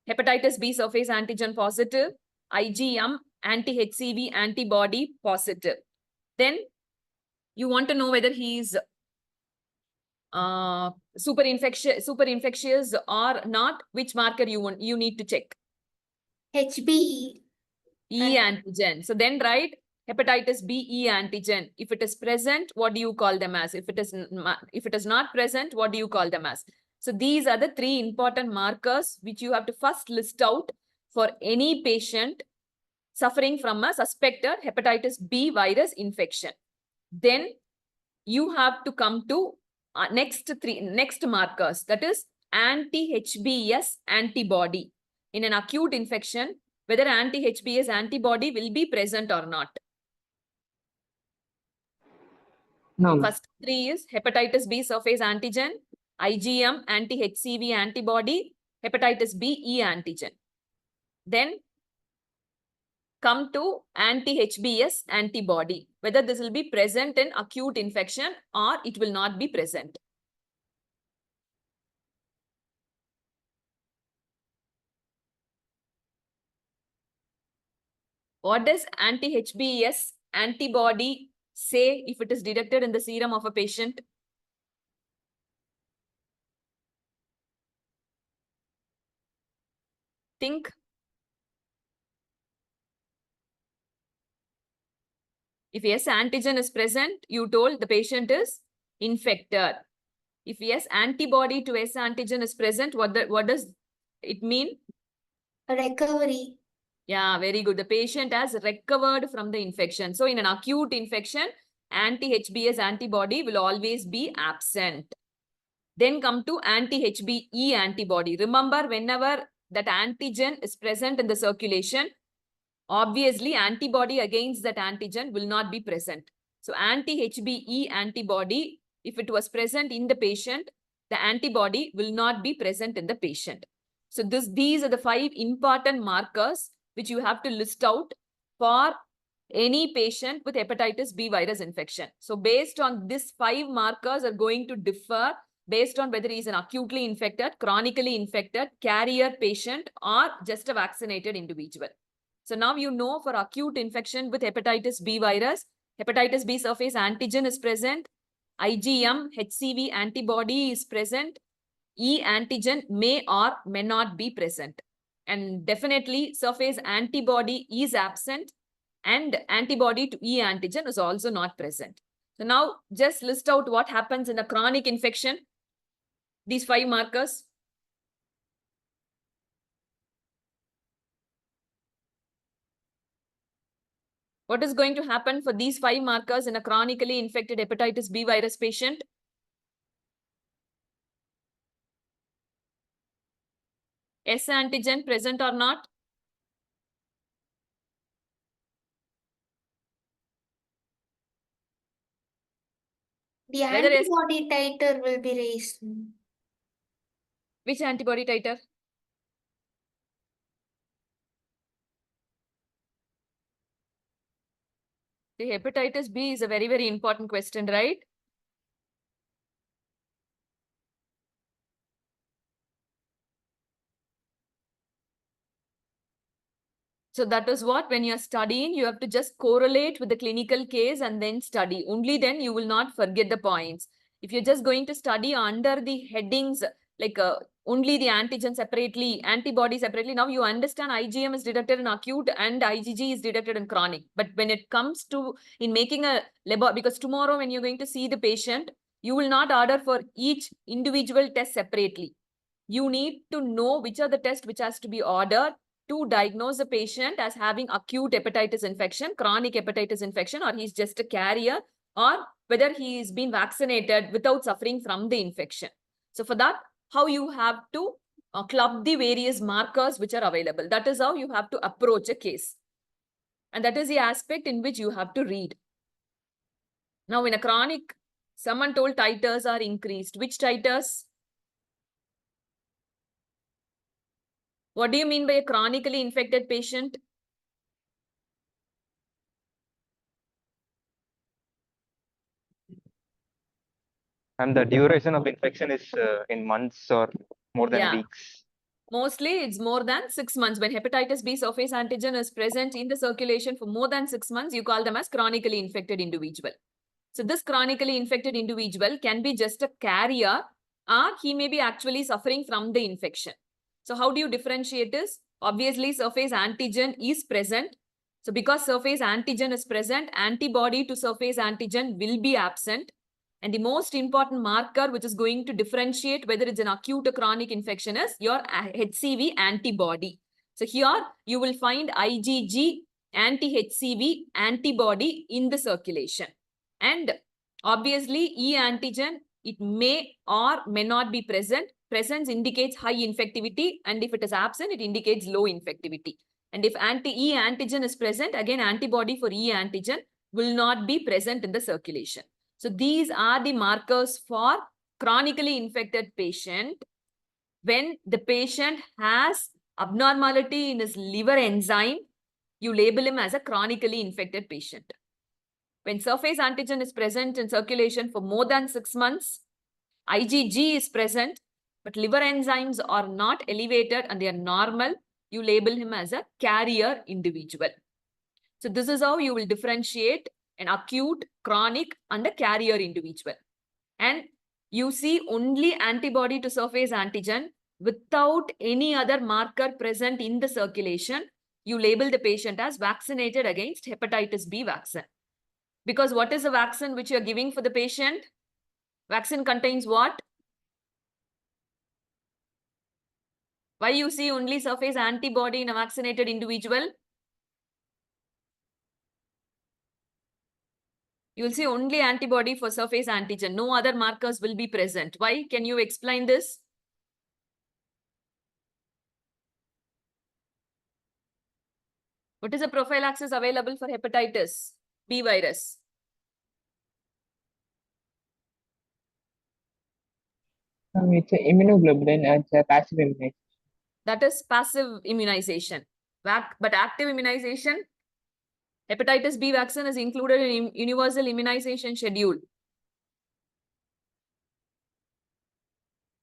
hepatitis B surface antigen positive, IgM anti-HCV antibody positive. Then you want to know whether he is super infectious or not. Which marker you need to check? HBE. E antigen. So then write hepatitis B E antigen. If it is present, what do you call them as? If it is not present, what do you call them as? So these are the three important markers which you have to first list out for any patient suffering from a suspected hepatitis B virus infection. Then you have to come to next markers, that is anti-HBs antibody. In an acute infection, whether anti-HBs antibody will be present or not. No. First three is hepatitis B surface antigen, IgM anti-HCV antibody, hepatitis B E antigen. Then come to anti-HBs antibody, whether this will be present in acute infection or it will not be present. What does anti-HBs antibody say if it is detected in the serum of a patient? Think. If yes, antigen is present, you told the patient is infected. If yes, antibody to S antigen is present, what does it mean? Recovery. Yeah, very good. The patient has recovered from the infection. So in an acute infection, anti-HBs antibody will always be absent. Then come to anti-HBe antibody. Remember, whenever that antigen is present in the circulation, obviously antibody against that antigen will not be present. So anti-HBe antibody, if it was present in the patient, the antibody will not be present in the patient. So these are the 5 important markers which you have to list out for any patient with hepatitis B virus infection. So based on these 5 markers are going to differ based on whether he is an acutely infected, chronically infected, carrier patient, or just a vaccinated individual. So now you know for acute infection with hepatitis B virus, hepatitis B surface antigen is present, IgM HCV antibody is present, E antigen may or may not be present. And definitely surface antibody is absent and antibody to E antigen is also not present. So now just list out what happens in a chronic infection. These 5 markers. What is going to happen for these 5 markers in a chronically infected hepatitis B virus patient? S antigen present or not? The Whether S, antibody titer will be raised. which antibody titer? The hepatitis B is a very, very important question, right? So that is what, when you're studying, you have to just correlate with the clinical case and then study. Only then you will not forget the points. If you're just going to study under the headings, like only the antigen separately, antibody separately, now you understand IgM is detected in acute and IgG is detected in chronic. But when it comes to in making a lab, because tomorrow when you're going to see the patient, you will not order for each individual test separately. You need to know which are the tests which has to be ordered to diagnose the patient as having acute hepatitis infection, chronic hepatitis infection, or he's just a carrier, or whether he's been vaccinated without suffering from the infection. So for that, how you have to club the various markers which are available. That is how you have to approach a case. And that is the aspect in which you have to read. Now in a chronic, someone told titers are increased. Which titers? What do you mean by a chronically infected patient? And the duration of infection is in months or more than weeks. Mostly it's more than 6 months. When hepatitis B surface antigen is present in the circulation for more than 6 months, you call them as chronically infected individual. So this chronically infected individual can be just a carrier or he may be actually suffering from the infection. So how do you differentiate this? Obviously, surface antigen is present. So because surface antigen is present, antibody to surface antigen will be absent. And the most important marker which is going to differentiate whether it's an acute or chronic infection is your HCV antibody. So here you will find IgG anti-HCV antibody in the circulation. And obviously E antigen, it may or may not be present. Presence indicates high infectivity, and if it is absent, it indicates low infectivity. And if anti-E antigen is present, again antibody for E antigen will not be present in the circulation. So these are the markers for chronically infected patient. When the patient has abnormality in his liver enzyme, you label him as a chronically infected patient. When surface antigen is present in circulation for more than 6 months, IgG is present, but liver enzymes are not elevated and they are normal, you label him as a carrier individual. So this is how you will differentiate an acute, chronic and a carrier individual. And you see only antibody to surface antigen without any other marker present in the circulation, you label the patient as vaccinated against hepatitis B vaccine. Because what is the vaccine which you are giving for the patient? Vaccine contains what? Why you see only surface antibody in a vaccinated individual? You will see only antibody for surface antigen. No other markers will be present. Why? Can you explain this? What is the prophylaxis available for hepatitis B virus? It's a immunoglobulin and it's a passive immunization. That is passive immunization. But active immunization, hepatitis B vaccine is included in universal immunization schedule.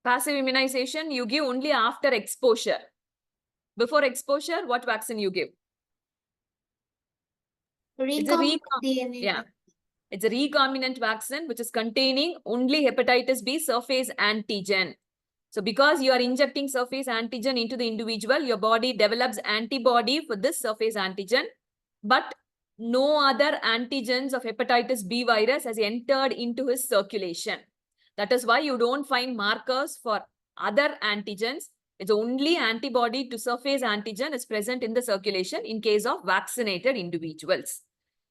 Passive immunization, you give only after exposure. Before exposure, what vaccine you give? It's a DNA. It's a recombinant vaccine which is containing only hepatitis B surface antigen. So because you are injecting surface antigen into the individual, your body develops antibody for this surface antigen, but no other antigens of hepatitis B virus has entered into his circulation. That is why you don't find markers for other antigens. It's only antibody to surface antigen is present in the circulation in case of vaccinated individuals.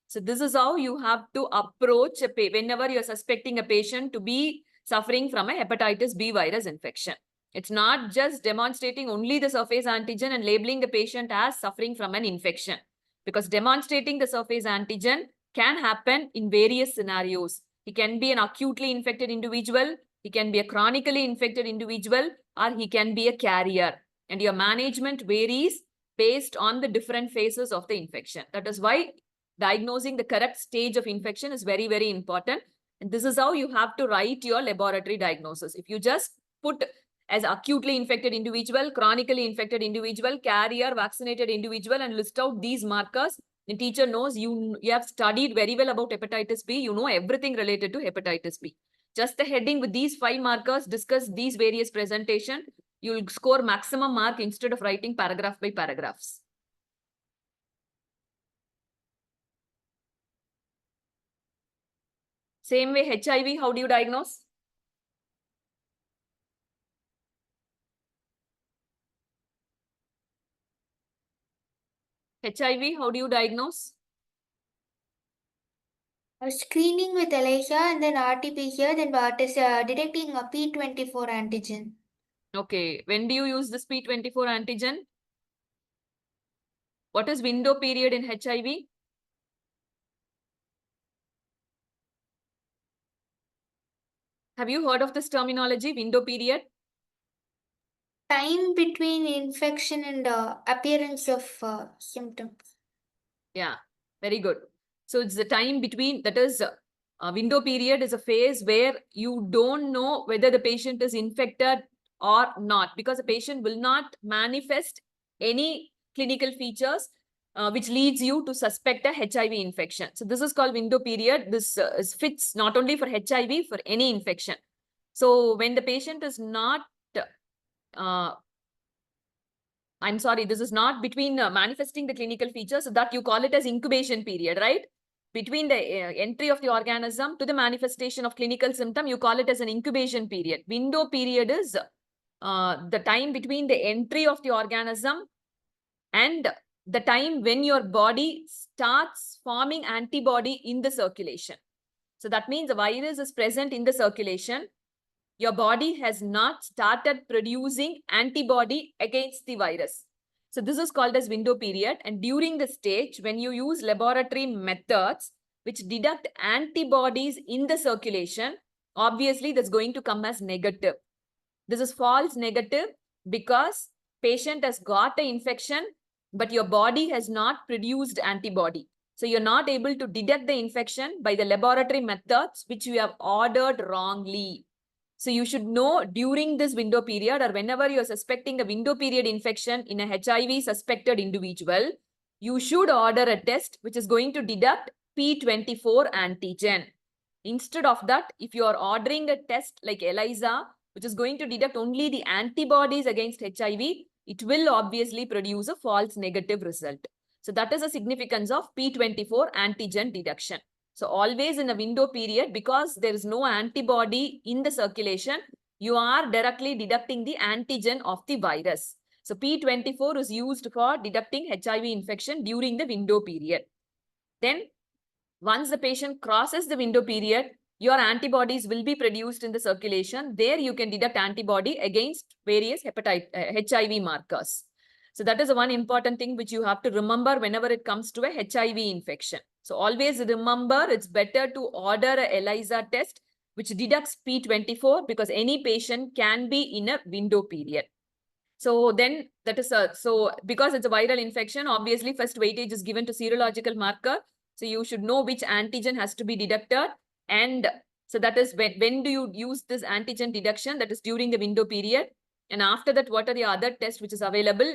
So this is how you have to approach whenever you're suspecting a patient to be suffering from a hepatitis B virus infection. It's not just demonstrating only the surface antigen and labeling the patient as suffering from an infection. Because demonstrating the surface antigen can happen in various scenarios. He can be an acutely infected individual, he can be a chronically infected individual, or he can be a carrier. And your management varies based on the different phases of the infection. That is why diagnosing the correct stage of infection is very, very important. And this is how you have to write your laboratory diagnosis. If you just put as acutely infected individual, chronically infected individual, carrier, vaccinated individual, and list out these markers, the teacher knows you have studied very well about hepatitis B. You know everything related to hepatitis B. Just the heading with these 5 markers, discuss these various presentation, you will score maximum mark instead of writing paragraph by paragraphs. Same way, HIV, how do you diagnose? HIV, how do you diagnose? Screening with ELISA and then RT-PCR, then detecting a P24 antigen. Okay, when do you use this P24 antigen? What is window period in HIV? Have you heard of this terminology, window period? Time between infection and appearance of symptoms. Yeah, very good. So it's the time between, that is, window period is a phase where you don't know whether the patient is infected or not, because the patient will not manifest any clinical features which leads you to suspect a HIV infection. So this is called window period. This fits not only for HIV, for any infection. So when the patient is not, I'm sorry, this is not between manifesting the clinical features, so that you call it as incubation period, right? Between the entry of the organism to the manifestation of clinical symptom, you call it as an incubation period. Window period is the time between the entry of the organism and the time when your body starts forming antibody in the circulation. So that means the virus is present in the circulation. Your body has not started producing antibody against the virus. So this is called as window period. And during the stage, when you use laboratory methods, which deduct antibodies in the circulation, obviously that's going to come as negative. This is false negative because patient has got the infection, but your body has not produced antibody. So you're not able to detect the infection by the laboratory methods which you have ordered wrongly. So you should know during this window period or whenever you're suspecting a window period infection in a HIV suspected individual, you should order a test which is going to deduct P24 antigen. Instead of that, if you are ordering a test like ELISA, which is going to detect only the antibodies against HIV, it will obviously produce a false negative result. So that is the significance of P24 antigen detection. So always in a window period, because there is no antibody in the circulation, you are directly deducting the antigen of the virus. So P24 is used for detecting HIV infection during the window period. Then once the patient crosses the window period, your antibodies will be produced in the circulation. There you can detect antibody against various HIV markers. So that is the one important thing which you have to remember whenever it comes to a HIV infection. So always remember it's better to order a ELISA test which deducts P24 because any patient can be in a window period. So then that is so because it's a viral infection, obviously first weightage is given to serological marker. So you should know which antigen has to be detected. And so that is when do you use this antigen detection? That is during the window period. And after that, what are the other tests which is available?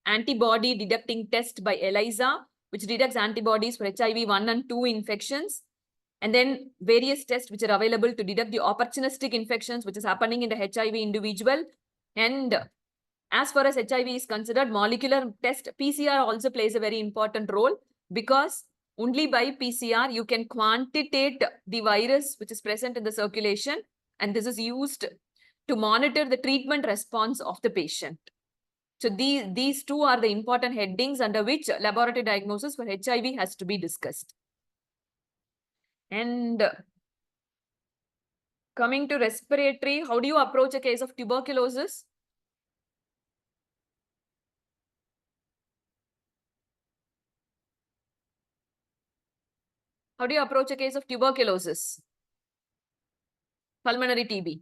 Antibody detecting test by ELISA, which detects antibodies for HIV 1 and 2 infections. And then various tests which are available to detect the opportunistic infections which is happening in the HIV individual. And as far as HIV is considered, molecular test, PCR also plays a very important role because only by PCR you can quantitate the virus which is present in the circulation, and this is used to monitor the treatment response of the patient. So these two are the important headings under which laboratory diagnosis for HIV has to be discussed. And coming to respiratory, how do you approach a case of tuberculosis? How do you approach a case of tuberculosis? Pulmonary TB.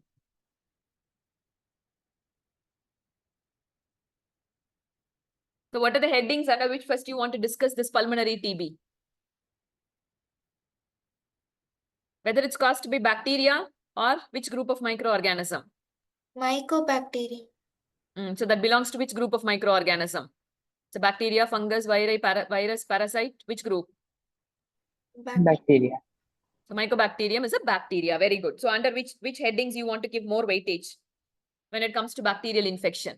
So what are the headings under which first you want to discuss this pulmonary TB? Whether it's caused by bacteria or which group of microorganism? Mycobacterium. So that belongs to which group of microorganism? So bacteria, fungus, virus, parasite, which group? Bacteria. So mycobacterium is a bacteria. Very good. So under which headings you want to give more weightage when it comes to bacterial infection?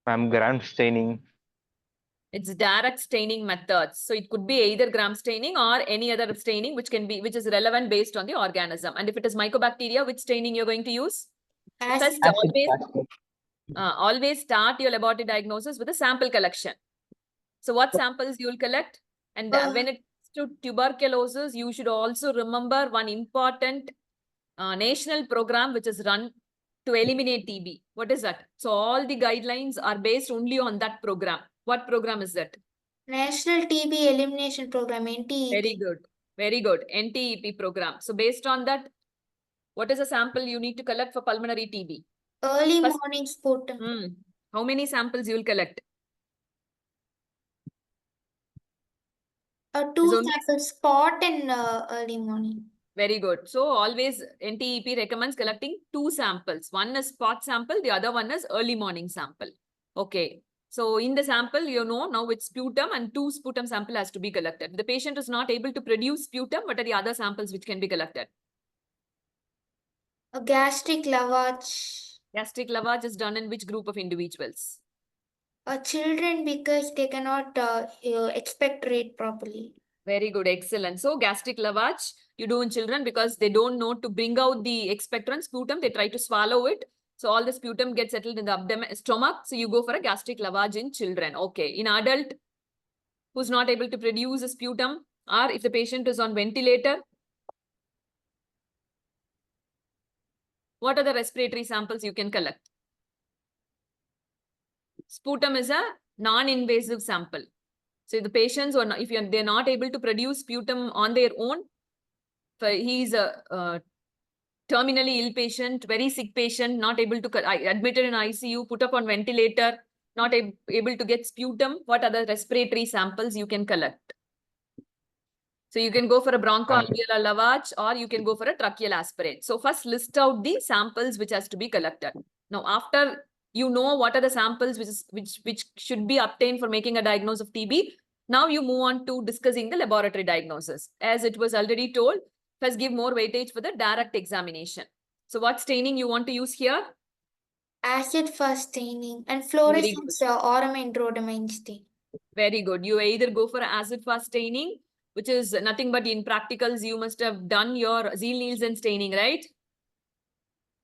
Gram staining. It's direct staining methods. So it could be either gram staining or any other staining which is relevant based on the organism. And if it is mycobacteria, which staining you're going to use? First, always start your laboratory diagnosis with a sample collection. So what samples you will collect? And when it comes to tuberculosis, you should also remember one important national program which is run to eliminate TB. What is that? So all the guidelines are based only on that program. What program is that? National TB Elimination Program, NTEP. Very good. Very good. NTEP program. So based on that, what is a sample you need to collect for pulmonary TB? Early morning sputum. How many samples you will collect? 2 samples, spot and early morning. Very good. So always NTEP recommends collecting 2 samples. One is spot sample, the other one is early morning sample. Okay. So in the sample, you know now with sputum and 2 sputum sample has to be collected. If the patient is not able to produce sputum, what are the other samples which can be collected? A gastric lavage. Gastric lavage is done in which group of individuals? Children, because they cannot expectorate properly. Very good. Excellent. So gastric lavage you do in children because they don't know to bring out the expectorant sputum. They try to swallow it. So all the sputum gets settled in the abdomen, stomach. So you go for a gastric lavage in children. Okay. In adult who's not able to produce a sputum, or if the patient is on ventilator, what are the respiratory samples you can collect? Sputum is a non-invasive sample. So the patients, or if they're not able to produce sputum on their own, he's a terminally ill patient, very sick patient, not able to, admitted in ICU, put up on ventilator, not able to get sputum, what other respiratory samples you can collect? So you can go for a bronchoalveolar lavage, or you can go for a tracheal aspirate. So first list out the samples which has to be collected. Now, after you know what are the samples which should be obtained for making a diagnosis of TB, now you move on to discussing the laboratory diagnosis. As it was already told, first give more weightage for the direct examination. So what staining you want to use here? Acid fast staining and fluorescence ornament rhodamine stain. Very good. You either go for acid fast staining, which is nothing but in practicals, you must have done your Zeil-Nielsen staining, right?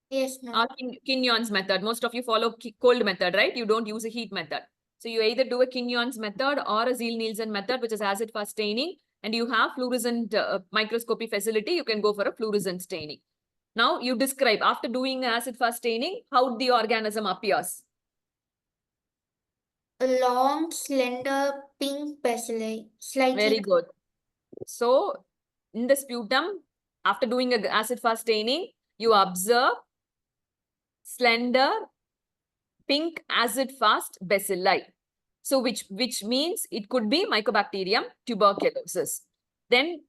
Yes, ma'am. Or Kinyon's method. Most of you follow cold method, right? You don't use a heat method. So you either do a Kinyon's method or a Zeil-Nielsen method, which is acid fast staining, and you have fluorescent microscopy facility, you can go for a fluorescent staining. Now you describe, after doing acid fast staining, how the organism appears. A long, slender, pink bacilli. Slightly. Very good. So in the sputum, after doing a acid fast staining, you observe slender, pink acid fast bacilli. So which means it could be Mycobacterium tuberculosis. Then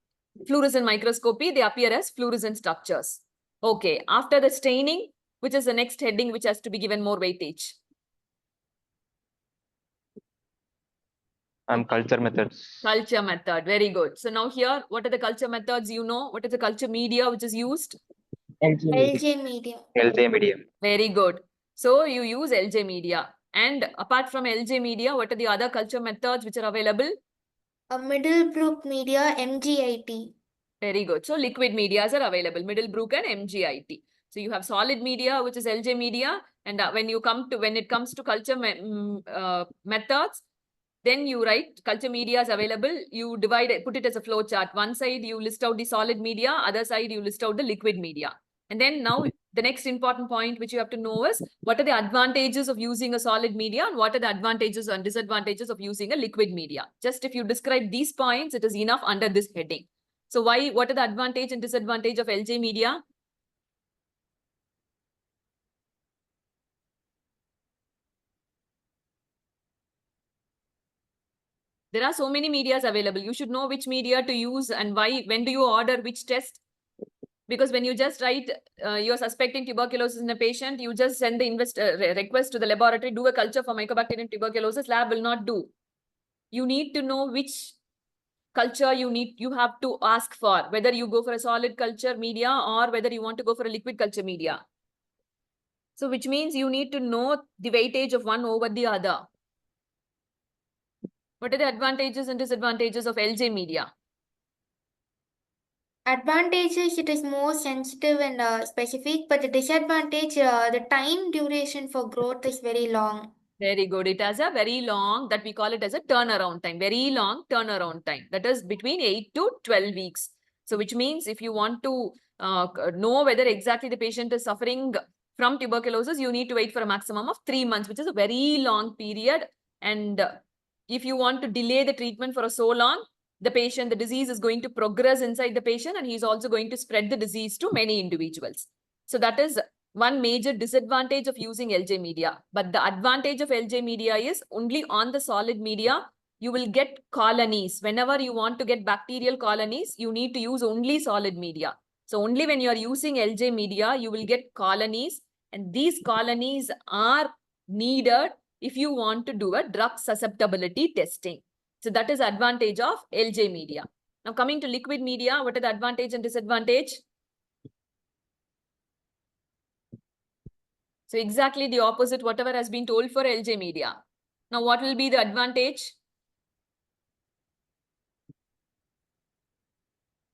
fluorescent microscopy, they appear as fluorescent structures. Okay, after the staining, which is the next heading which has to be given more weightage? Culture methods. Culture method, very good. So now here, what are the culture methods you know? What is the culture media which is used? LJ media. LJ media. Very good. So you use LJ media. And apart from LJ media, what are the other culture methods which are available? A Middlebrook media, MGIT. Very good. So liquid medias are available, Middlebrook and MGIT. So you have solid media, which is LJ media. And when it comes to culture methods, then you write culture media is available. You put it as a flow chart. One side you list out the solid media, other side you list out the liquid media. And then now the next important point which you have to know is what are the advantages of using a solid media and what are the advantages and disadvantages of using a liquid media. Just if you describe these points, it is enough under this heading. So what are the advantage and disadvantage of LJ media? There are so many medias available. You should know which media to use and why. When do you order which test? Because when you just write, you're suspecting tuberculosis in a patient, you just send the request to the laboratory, do a culture for Mycobacterium tuberculosis, lab will not do. You need to know which culture you have to ask for, whether you go for a solid culture media or whether you want to go for a liquid culture media. So which means you need to know the weightage of one over the other. What are the advantages and disadvantages of LJ media? Advantages, it is more sensitive and specific, but the disadvantage, the time duration for growth is very long. Very good. It has a very long, that we call it as a turnaround time, very long turnaround time. That is between 8 to 12 weeks. So which means if you want to know whether exactly the patient is suffering from tuberculosis, you need to wait for a maximum of 3 months, which is a very long period. And if you want to delay the treatment for so long, the disease is going to progress inside the patient and he's also going to spread the disease to many individuals. So that is one major disadvantage of using LJ media. But the advantage of LJ media is only on the solid media, you will get colonies. Whenever you want to get bacterial colonies, you need to use only solid media. So only when you are using LJ media, you will get colonies, and these colonies are needed if you want to do a drug susceptibility testing. So that is advantage of LJ media. Now coming to liquid media, what are the advantage and disadvantage? So exactly the opposite, whatever has been told for LJ media. Now what will be the advantage?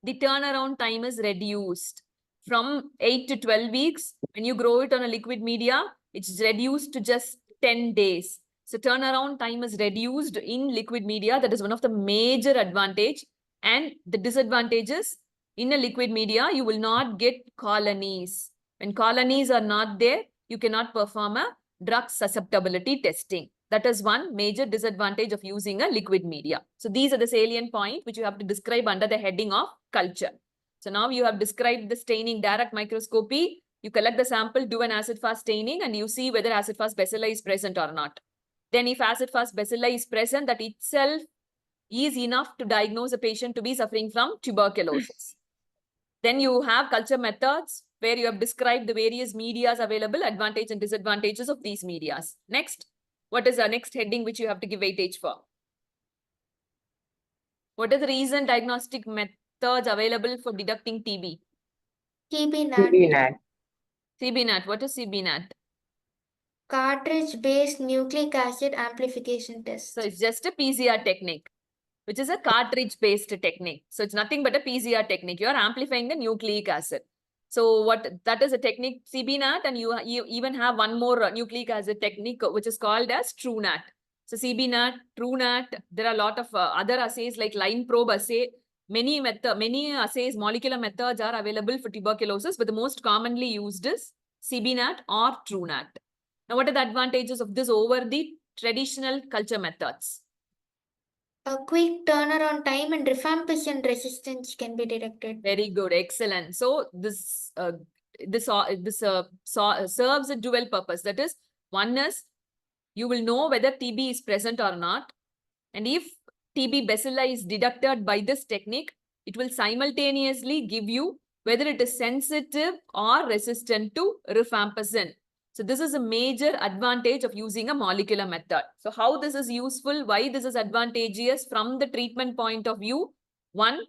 The turnaround time is reduced from 8 to 12 weeks. When you grow it on a liquid media, it's reduced to just 10 days. So turnaround time is reduced in liquid media. That is one of the major advantage. And the disadvantages, in a liquid media, you will not get colonies. When colonies are not there, you cannot perform a drug susceptibility testing. That is one major disadvantage of using a liquid media. So these are the salient points which you have to describe under the heading of culture. So now you have described the staining direct microscopy. You collect the sample, do an acid-fast staining, and you see whether acid-fast bacilli is present or not. Then if acid-fast bacilli is present, that itself is enough to diagnose a patient to be suffering from tuberculosis. Then you have culture methods where you have described the various medias available, advantage and disadvantages of these medias. Next, what is the next heading which you have to give weightage for? What are the recent diagnostic methods available for detecting TB? TB-NAT. TB-NAT. CBNAT. What is CBNAT? Cartridge-based nucleic acid amplification test. So it's just a PCR technique, which is a cartridge-based technique. So it's nothing but a PCR technique. You are amplifying the nucleic acid. So that is a technique, CBNAT, and you even have one more nucleic acid technique, which is called as TrueNAT. So CBNAT, TrueNAT, there are a lot of other assays like line probe assay. Many assays, molecular methods are available for tuberculosis, but the most commonly used is CBNAT or TrueNAT. Now, what are the advantages of this over the traditional culture methods? A quick turnaround time and rifampicin resistance can be detected. Very good, excellent. So this serves a dual purpose. That is, one is you will know whether TB is present or not, and if TB bacilli is detected by this technique, it will simultaneously give you whether it is sensitive or resistant to rifampicin. So this is a major advantage of using a molecular method. So how this is useful, why this is advantageous from the treatment point of view? One,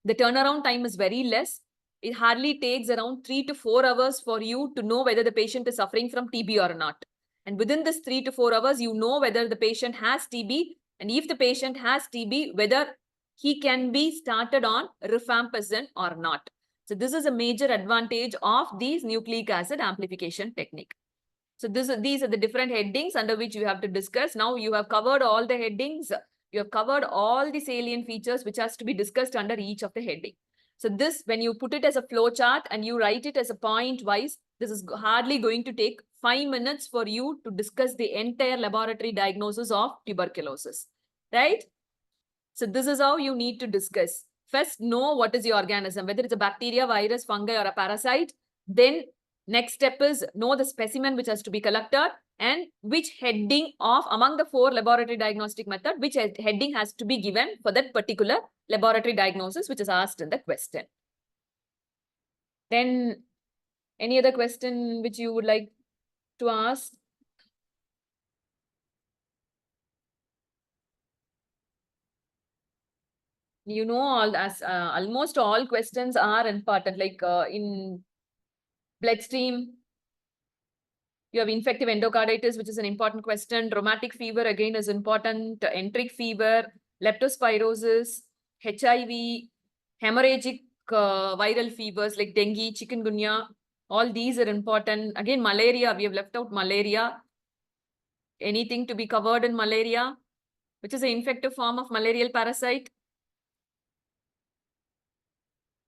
the turnaround time is very less. It hardly takes around 3 to 4 hours for you to know whether the patient is suffering from TB or not. And within this 3 to 4 hours, you know whether the patient has TB, and if the patient has TB, whether he can be started on rifampicin or not. So this is a major advantage of these nucleic acid amplification technique. So these are the different headings under which you have to discuss. Now you have covered all the headings. You have covered all the salient features which has to be discussed under each of the heading. So this, when you put it as a flow chart and you write it as a point wise, this is hardly going to take 5 minutes for you to discuss the entire laboratory diagnosis of tuberculosis, right? So this is how you need to discuss. First, know what is your organism, whether it's a bacteria, virus, fungi, or a parasite. Then next step is know the specimen which has to be collected and which heading of among the 4 laboratory diagnostic method, which heading has to be given for that particular laboratory diagnosis which is asked in the question. Then any other question which you would like to ask? You know, almost all questions are important, like in bloodstream, you have infective endocarditis, which is an important question. Rheumatic fever, again, is important. Enteric fever, leptospirosis, HIV, hemorrhagic viral fevers like dengue, chikungunya. All these are important. Again, malaria, we have left out malaria. Anything to be covered in malaria, which is an infective form of malarial parasite.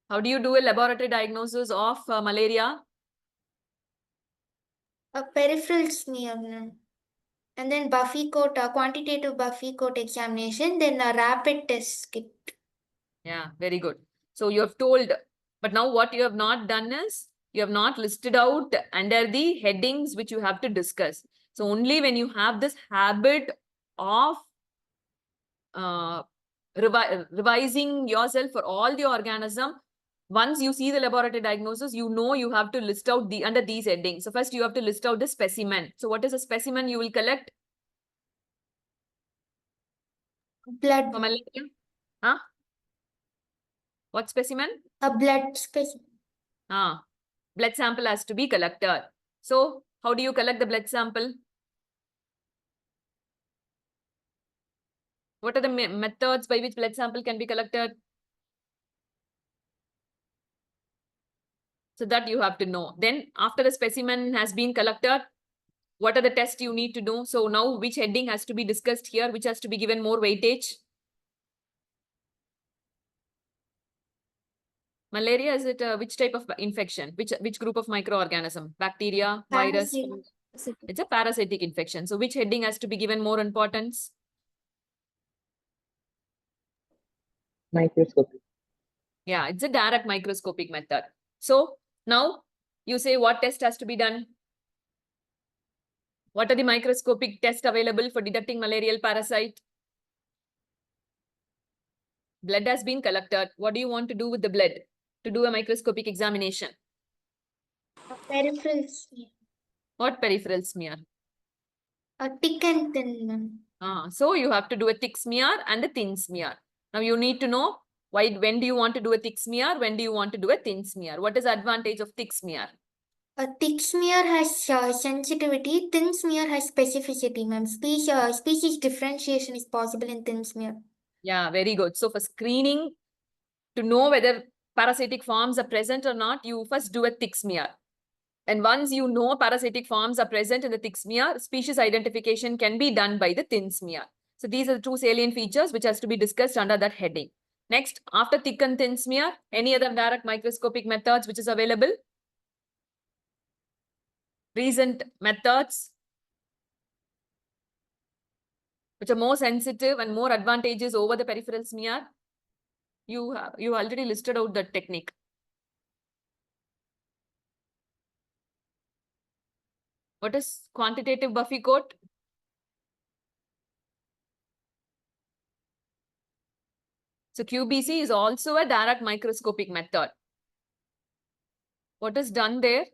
How do you do a laboratory diagnosis of malaria? A peripheral smear, and then Buffy coat, a quantitative Buffy coat examination, then a rapid test kit. Yeah, very good. So you have told, but now what you have not done is, you have not listed out under the headings which you have to discuss. So only when you have this habit of revising yourself for all the organism, once you see the laboratory diagnosis, you know you have to list out under these headings. So first you have to list out the specimen. So what is a specimen you will collect? Blood. For malaria? Huh? What specimen? A blood specimen. Blood sample has to be collected. So how do you collect the blood sample? What are the methods by which blood sample can be collected? So that you have to know. Then after the specimen has been collected, what are the tests you need to do? So now which heading has to be discussed here, which has to be given more weightage? Malaria, is it which type of infection? Which group of microorganism? Bacteria, virus? It's a parasitic infection. So which heading has to be given more importance? Microscopic. Yeah, it's a direct microscopic method. So now you say what test has to be done? What are the microscopic tests available for detecting malarial parasite? Blood has been collected. What do you want to do with the blood to do a microscopic examination? Peripheral smear. What peripheral smear? A thick and thin one. So you have to do a thick smear and a thin smear. Now you need to know when do you want to do a thick smear? When do you want to do a thin smear? What is the advantage of thick smear? A thick smear has sensitivity, thin smear has specificity, ma'am. Species differentiation is possible in thin smear. Yeah, very good. So for screening, to know whether parasitic forms are present or not, you first do a thick smear. And once you know parasitic forms are present in the thick smear, species identification can be done by the thin smear. So these are the two salient features which has to be discussed under that heading. Next, after thick and thin smear, any other direct microscopic methods which is available? Recent methods which are more sensitive and more advantageous over the peripheral smear? You already listed out the technique. What is quantitative Buffy coat? So QBC is also a direct microscopic method. What is done there?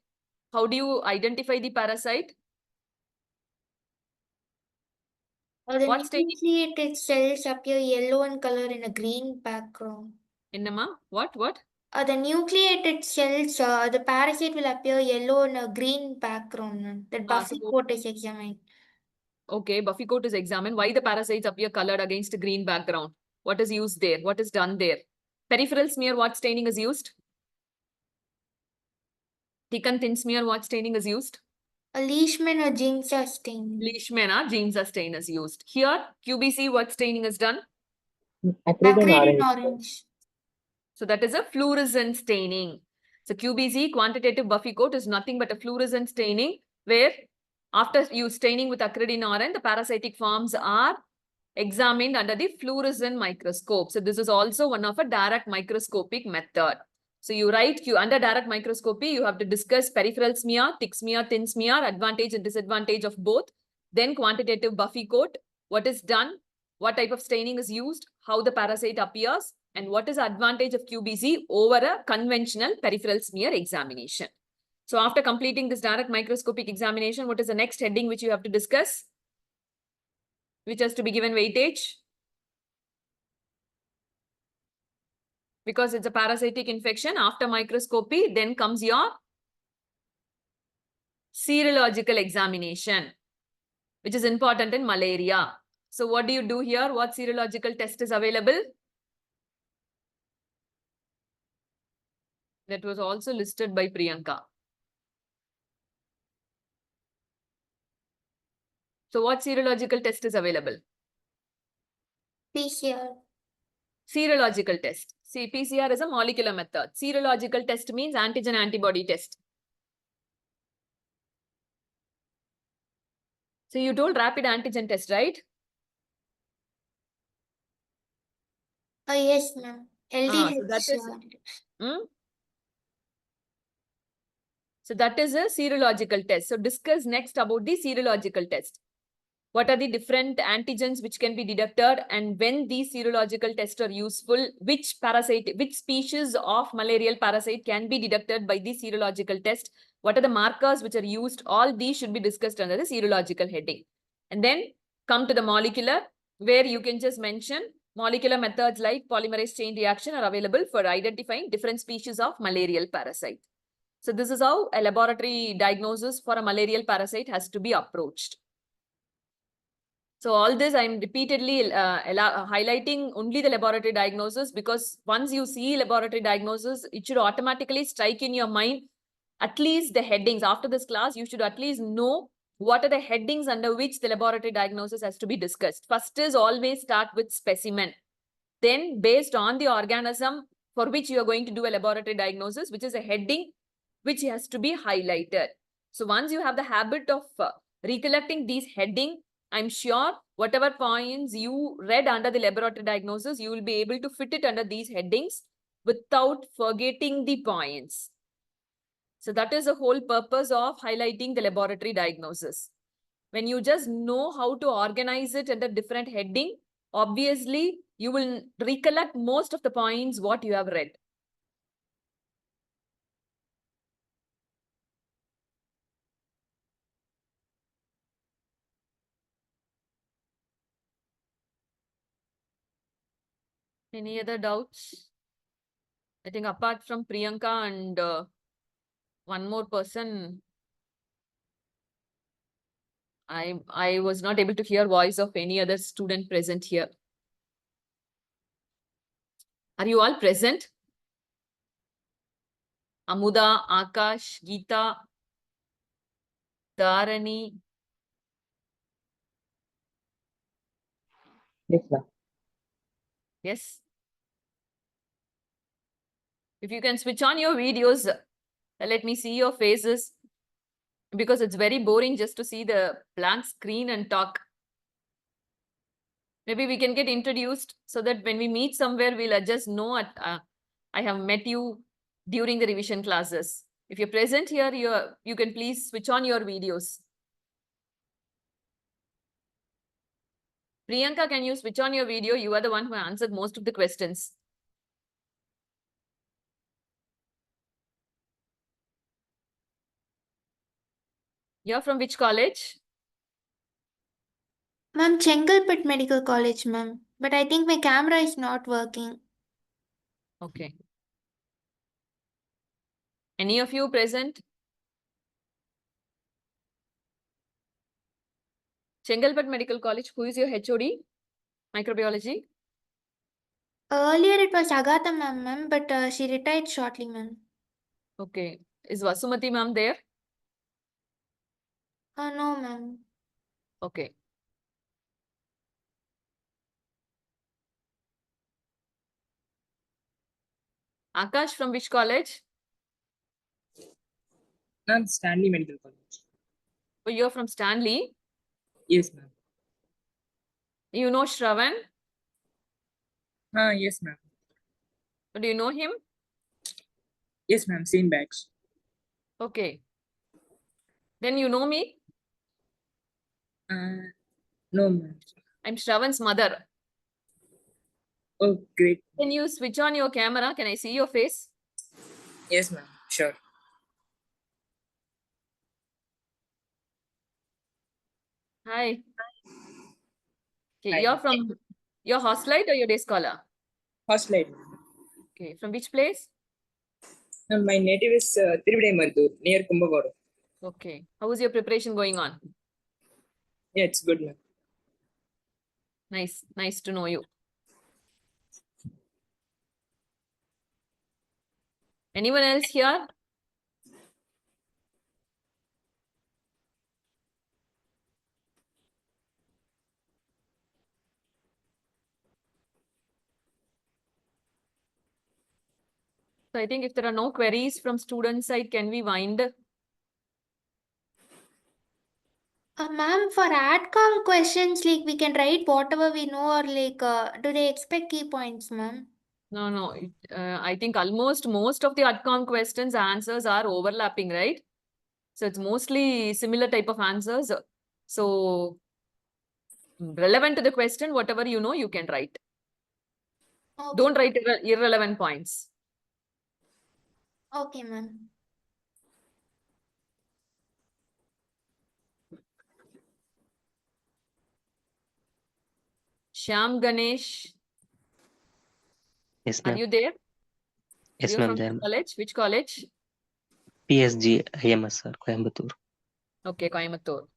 How do you identify the parasite? The What staining? nucleated cells appear yellow in color in a green background. What? The nucleated cells, the parasite will appear yellow in a green background. The Buffy coat is examined. Okay, Buffy coat is examined. Why the parasites appear colored against a green background? What is used there? What is done there? Peripheral smear, what staining is used? Thick and thin smear, what staining is used? A Leishman or Ginza stain. Leishman or Ginza stain is used. Here, QBC, what staining is done? Acridine orange. So that is a fluorescent staining. So QBC, quantitative Buffy coat, is nothing but a fluorescent staining where after you staining with acridine orange, the parasitic forms are examined under the fluorescent microscope. So this is also one of a direct microscopic method. So you write under direct microscopy, you have to discuss peripheral smear, thick smear, thin smear, advantage and disadvantage of both. Then quantitative Buffy coat, what is done, what type of staining is used, how the parasite appears, and what is the advantage of QBC over a conventional peripheral smear examination. So after completing this direct microscopic examination, what is the next heading which you have to discuss? Which has to be given weightage? Because it's a parasitic infection, after microscopy, then comes your serological examination, which is important in malaria. So what do you do here? What serological test is available? That was also listed by Priyanka. So what serological test is available? PCR. Serological test. See, PCR is a molecular method. Serological test means antigen antibody test. So you told rapid antigen test, right? Yes, ma'am. LDH. So that is a serological test. So discuss next about the serological test. What are the different antigens which can be detected, and when these serological tests are useful? Which species of malarial parasite can be detected by the serological test? What are the markers which are used? All these should be discussed under the serological heading. And then come to the molecular, where you can just mention molecular methods like polymerase chain reaction are available for identifying different species of malarial parasite. So this is how a laboratory diagnosis for a malarial parasite has to be approached. So all this I'm repeatedly highlighting only the laboratory diagnosis, because once you see laboratory diagnosis, it should automatically strike in your mind at least the headings. After this class, you should at least know what are the headings under which the laboratory diagnosis has to be discussed. First is always start with specimen. Then based on the organism for which you are going to do a laboratory diagnosis, which is a heading which has to be highlighted. So once you have the habit of recollecting these heading, I'm sure whatever points you read under the laboratory diagnosis, you will be able to fit it under these headings without forgetting the points. So that is the whole purpose of highlighting the laboratory diagnosis. When you just know how to organize it under different heading, obviously you will recollect most of the points what you have read. Any other doubts? I think apart from Priyanka and one more person, I was not able to hear voice of any other student present here. Are you all present? Amuda, Akash, Geeta, Dharani. Yes, ma'am. Yes. If you can switch on your videos, let me see your faces, because it's very boring just to see the blank screen and talk. Maybe we can get introduced so that when we meet somewhere, we'll just know I have met you during the revision classes. If you're present here, you can please switch on your videos. Priyanka, can you switch on your video? You are the one who answered most of the questions. You're from which college? Ma'am, Chengalpet Medical College, ma'am. But I think my camera is not working. Okay. Any of you present? Chengalpet Medical College, who is your HOD? Microbiology? Earlier it was Agatha ma'am, but she retired shortly, ma'am. Okay. Is Vasumati ma'am there? No, ma'am. Okay. Akash, from which college? Ma'am, Stanley Medical College. Oh, you're from Stanley. Yes, ma'am. You know Shravan? Yes, ma'am. Do you know him? Yes, ma'am. Same batch. Okay. Then you know me? No, ma'am. I'm Shravan's mother. Oh, great. Can you switch on your camera? Can I see your face? Yes, ma'am. Sure. Hi. Okay, Hi. you're from your hostelite or your day scholar? Hostelite. Okay, from which place? My native is Tiruvaimarthoor, near Kumbakonam. Okay. How is your preparation going on? Yeah, it's good, ma'am. Nice. Nice to know you. Anyone else here? So I think if there are no queries from student side, can we wind? Ma'am, for AdCom questions, like we can write whatever we know, or do they expect key points, ma'am? No. I think almost most of the AdCom questions answers are overlapping, right? So it's mostly similar type of answers. So relevant to the question, whatever you know, you can write. Okay. Don't write irrelevant points. Okay, ma'am. Shyam Ganesh, Yes, are ma'am. you there? Yes, You're ma'am. from There. which college? Which college? PSG IMS, sir, Coimbatore. Okay, Coimbatore.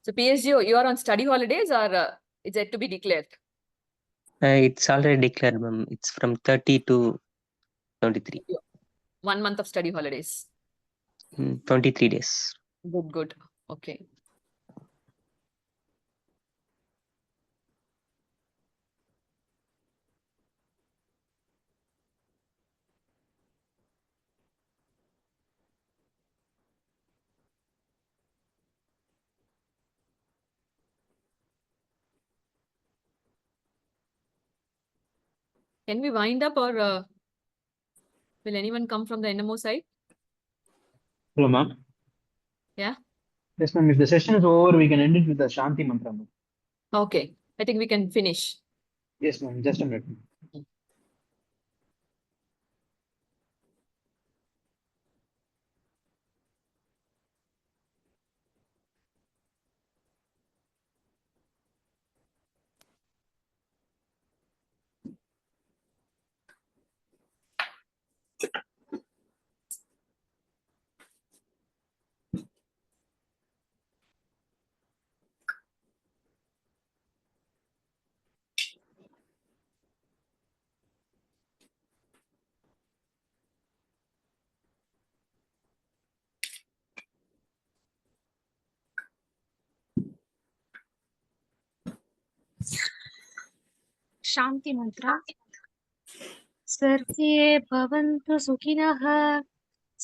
So PSG, you are on study holidays or is it to be declared? It's already declared, ma'am. It's from 30 to 23. 1 month of study holidays. 23 days. Good. Okay. Can we wind up or will anyone come from the NMO side? Hello, ma'am. Yeah. Yes, ma'am. If the session is over, we can end it with the Shanti mantra, ma'am. Okay, I think we can finish. Yes, ma'am. Just a minute. शान्ति मन्त्र सर्वे भवन्तु सुखिनः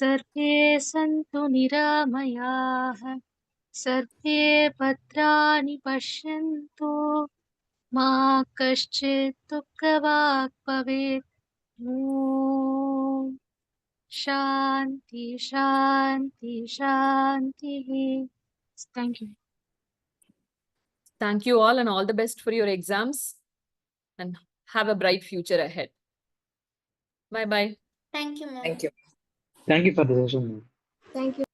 सर्वे सन्तु निरामयाः सर्वे भद्राणि पश्यन्तु मा कश्चित् दुःखभाग् भवेत् ॐ शान्ति शान्ति शान्तिः Thank you. Thank you all and all the best for your exams and have a bright future ahead. Bye bye. Thank you, ma'am. Thank you. Thank you for the session, ma'am. Thank you.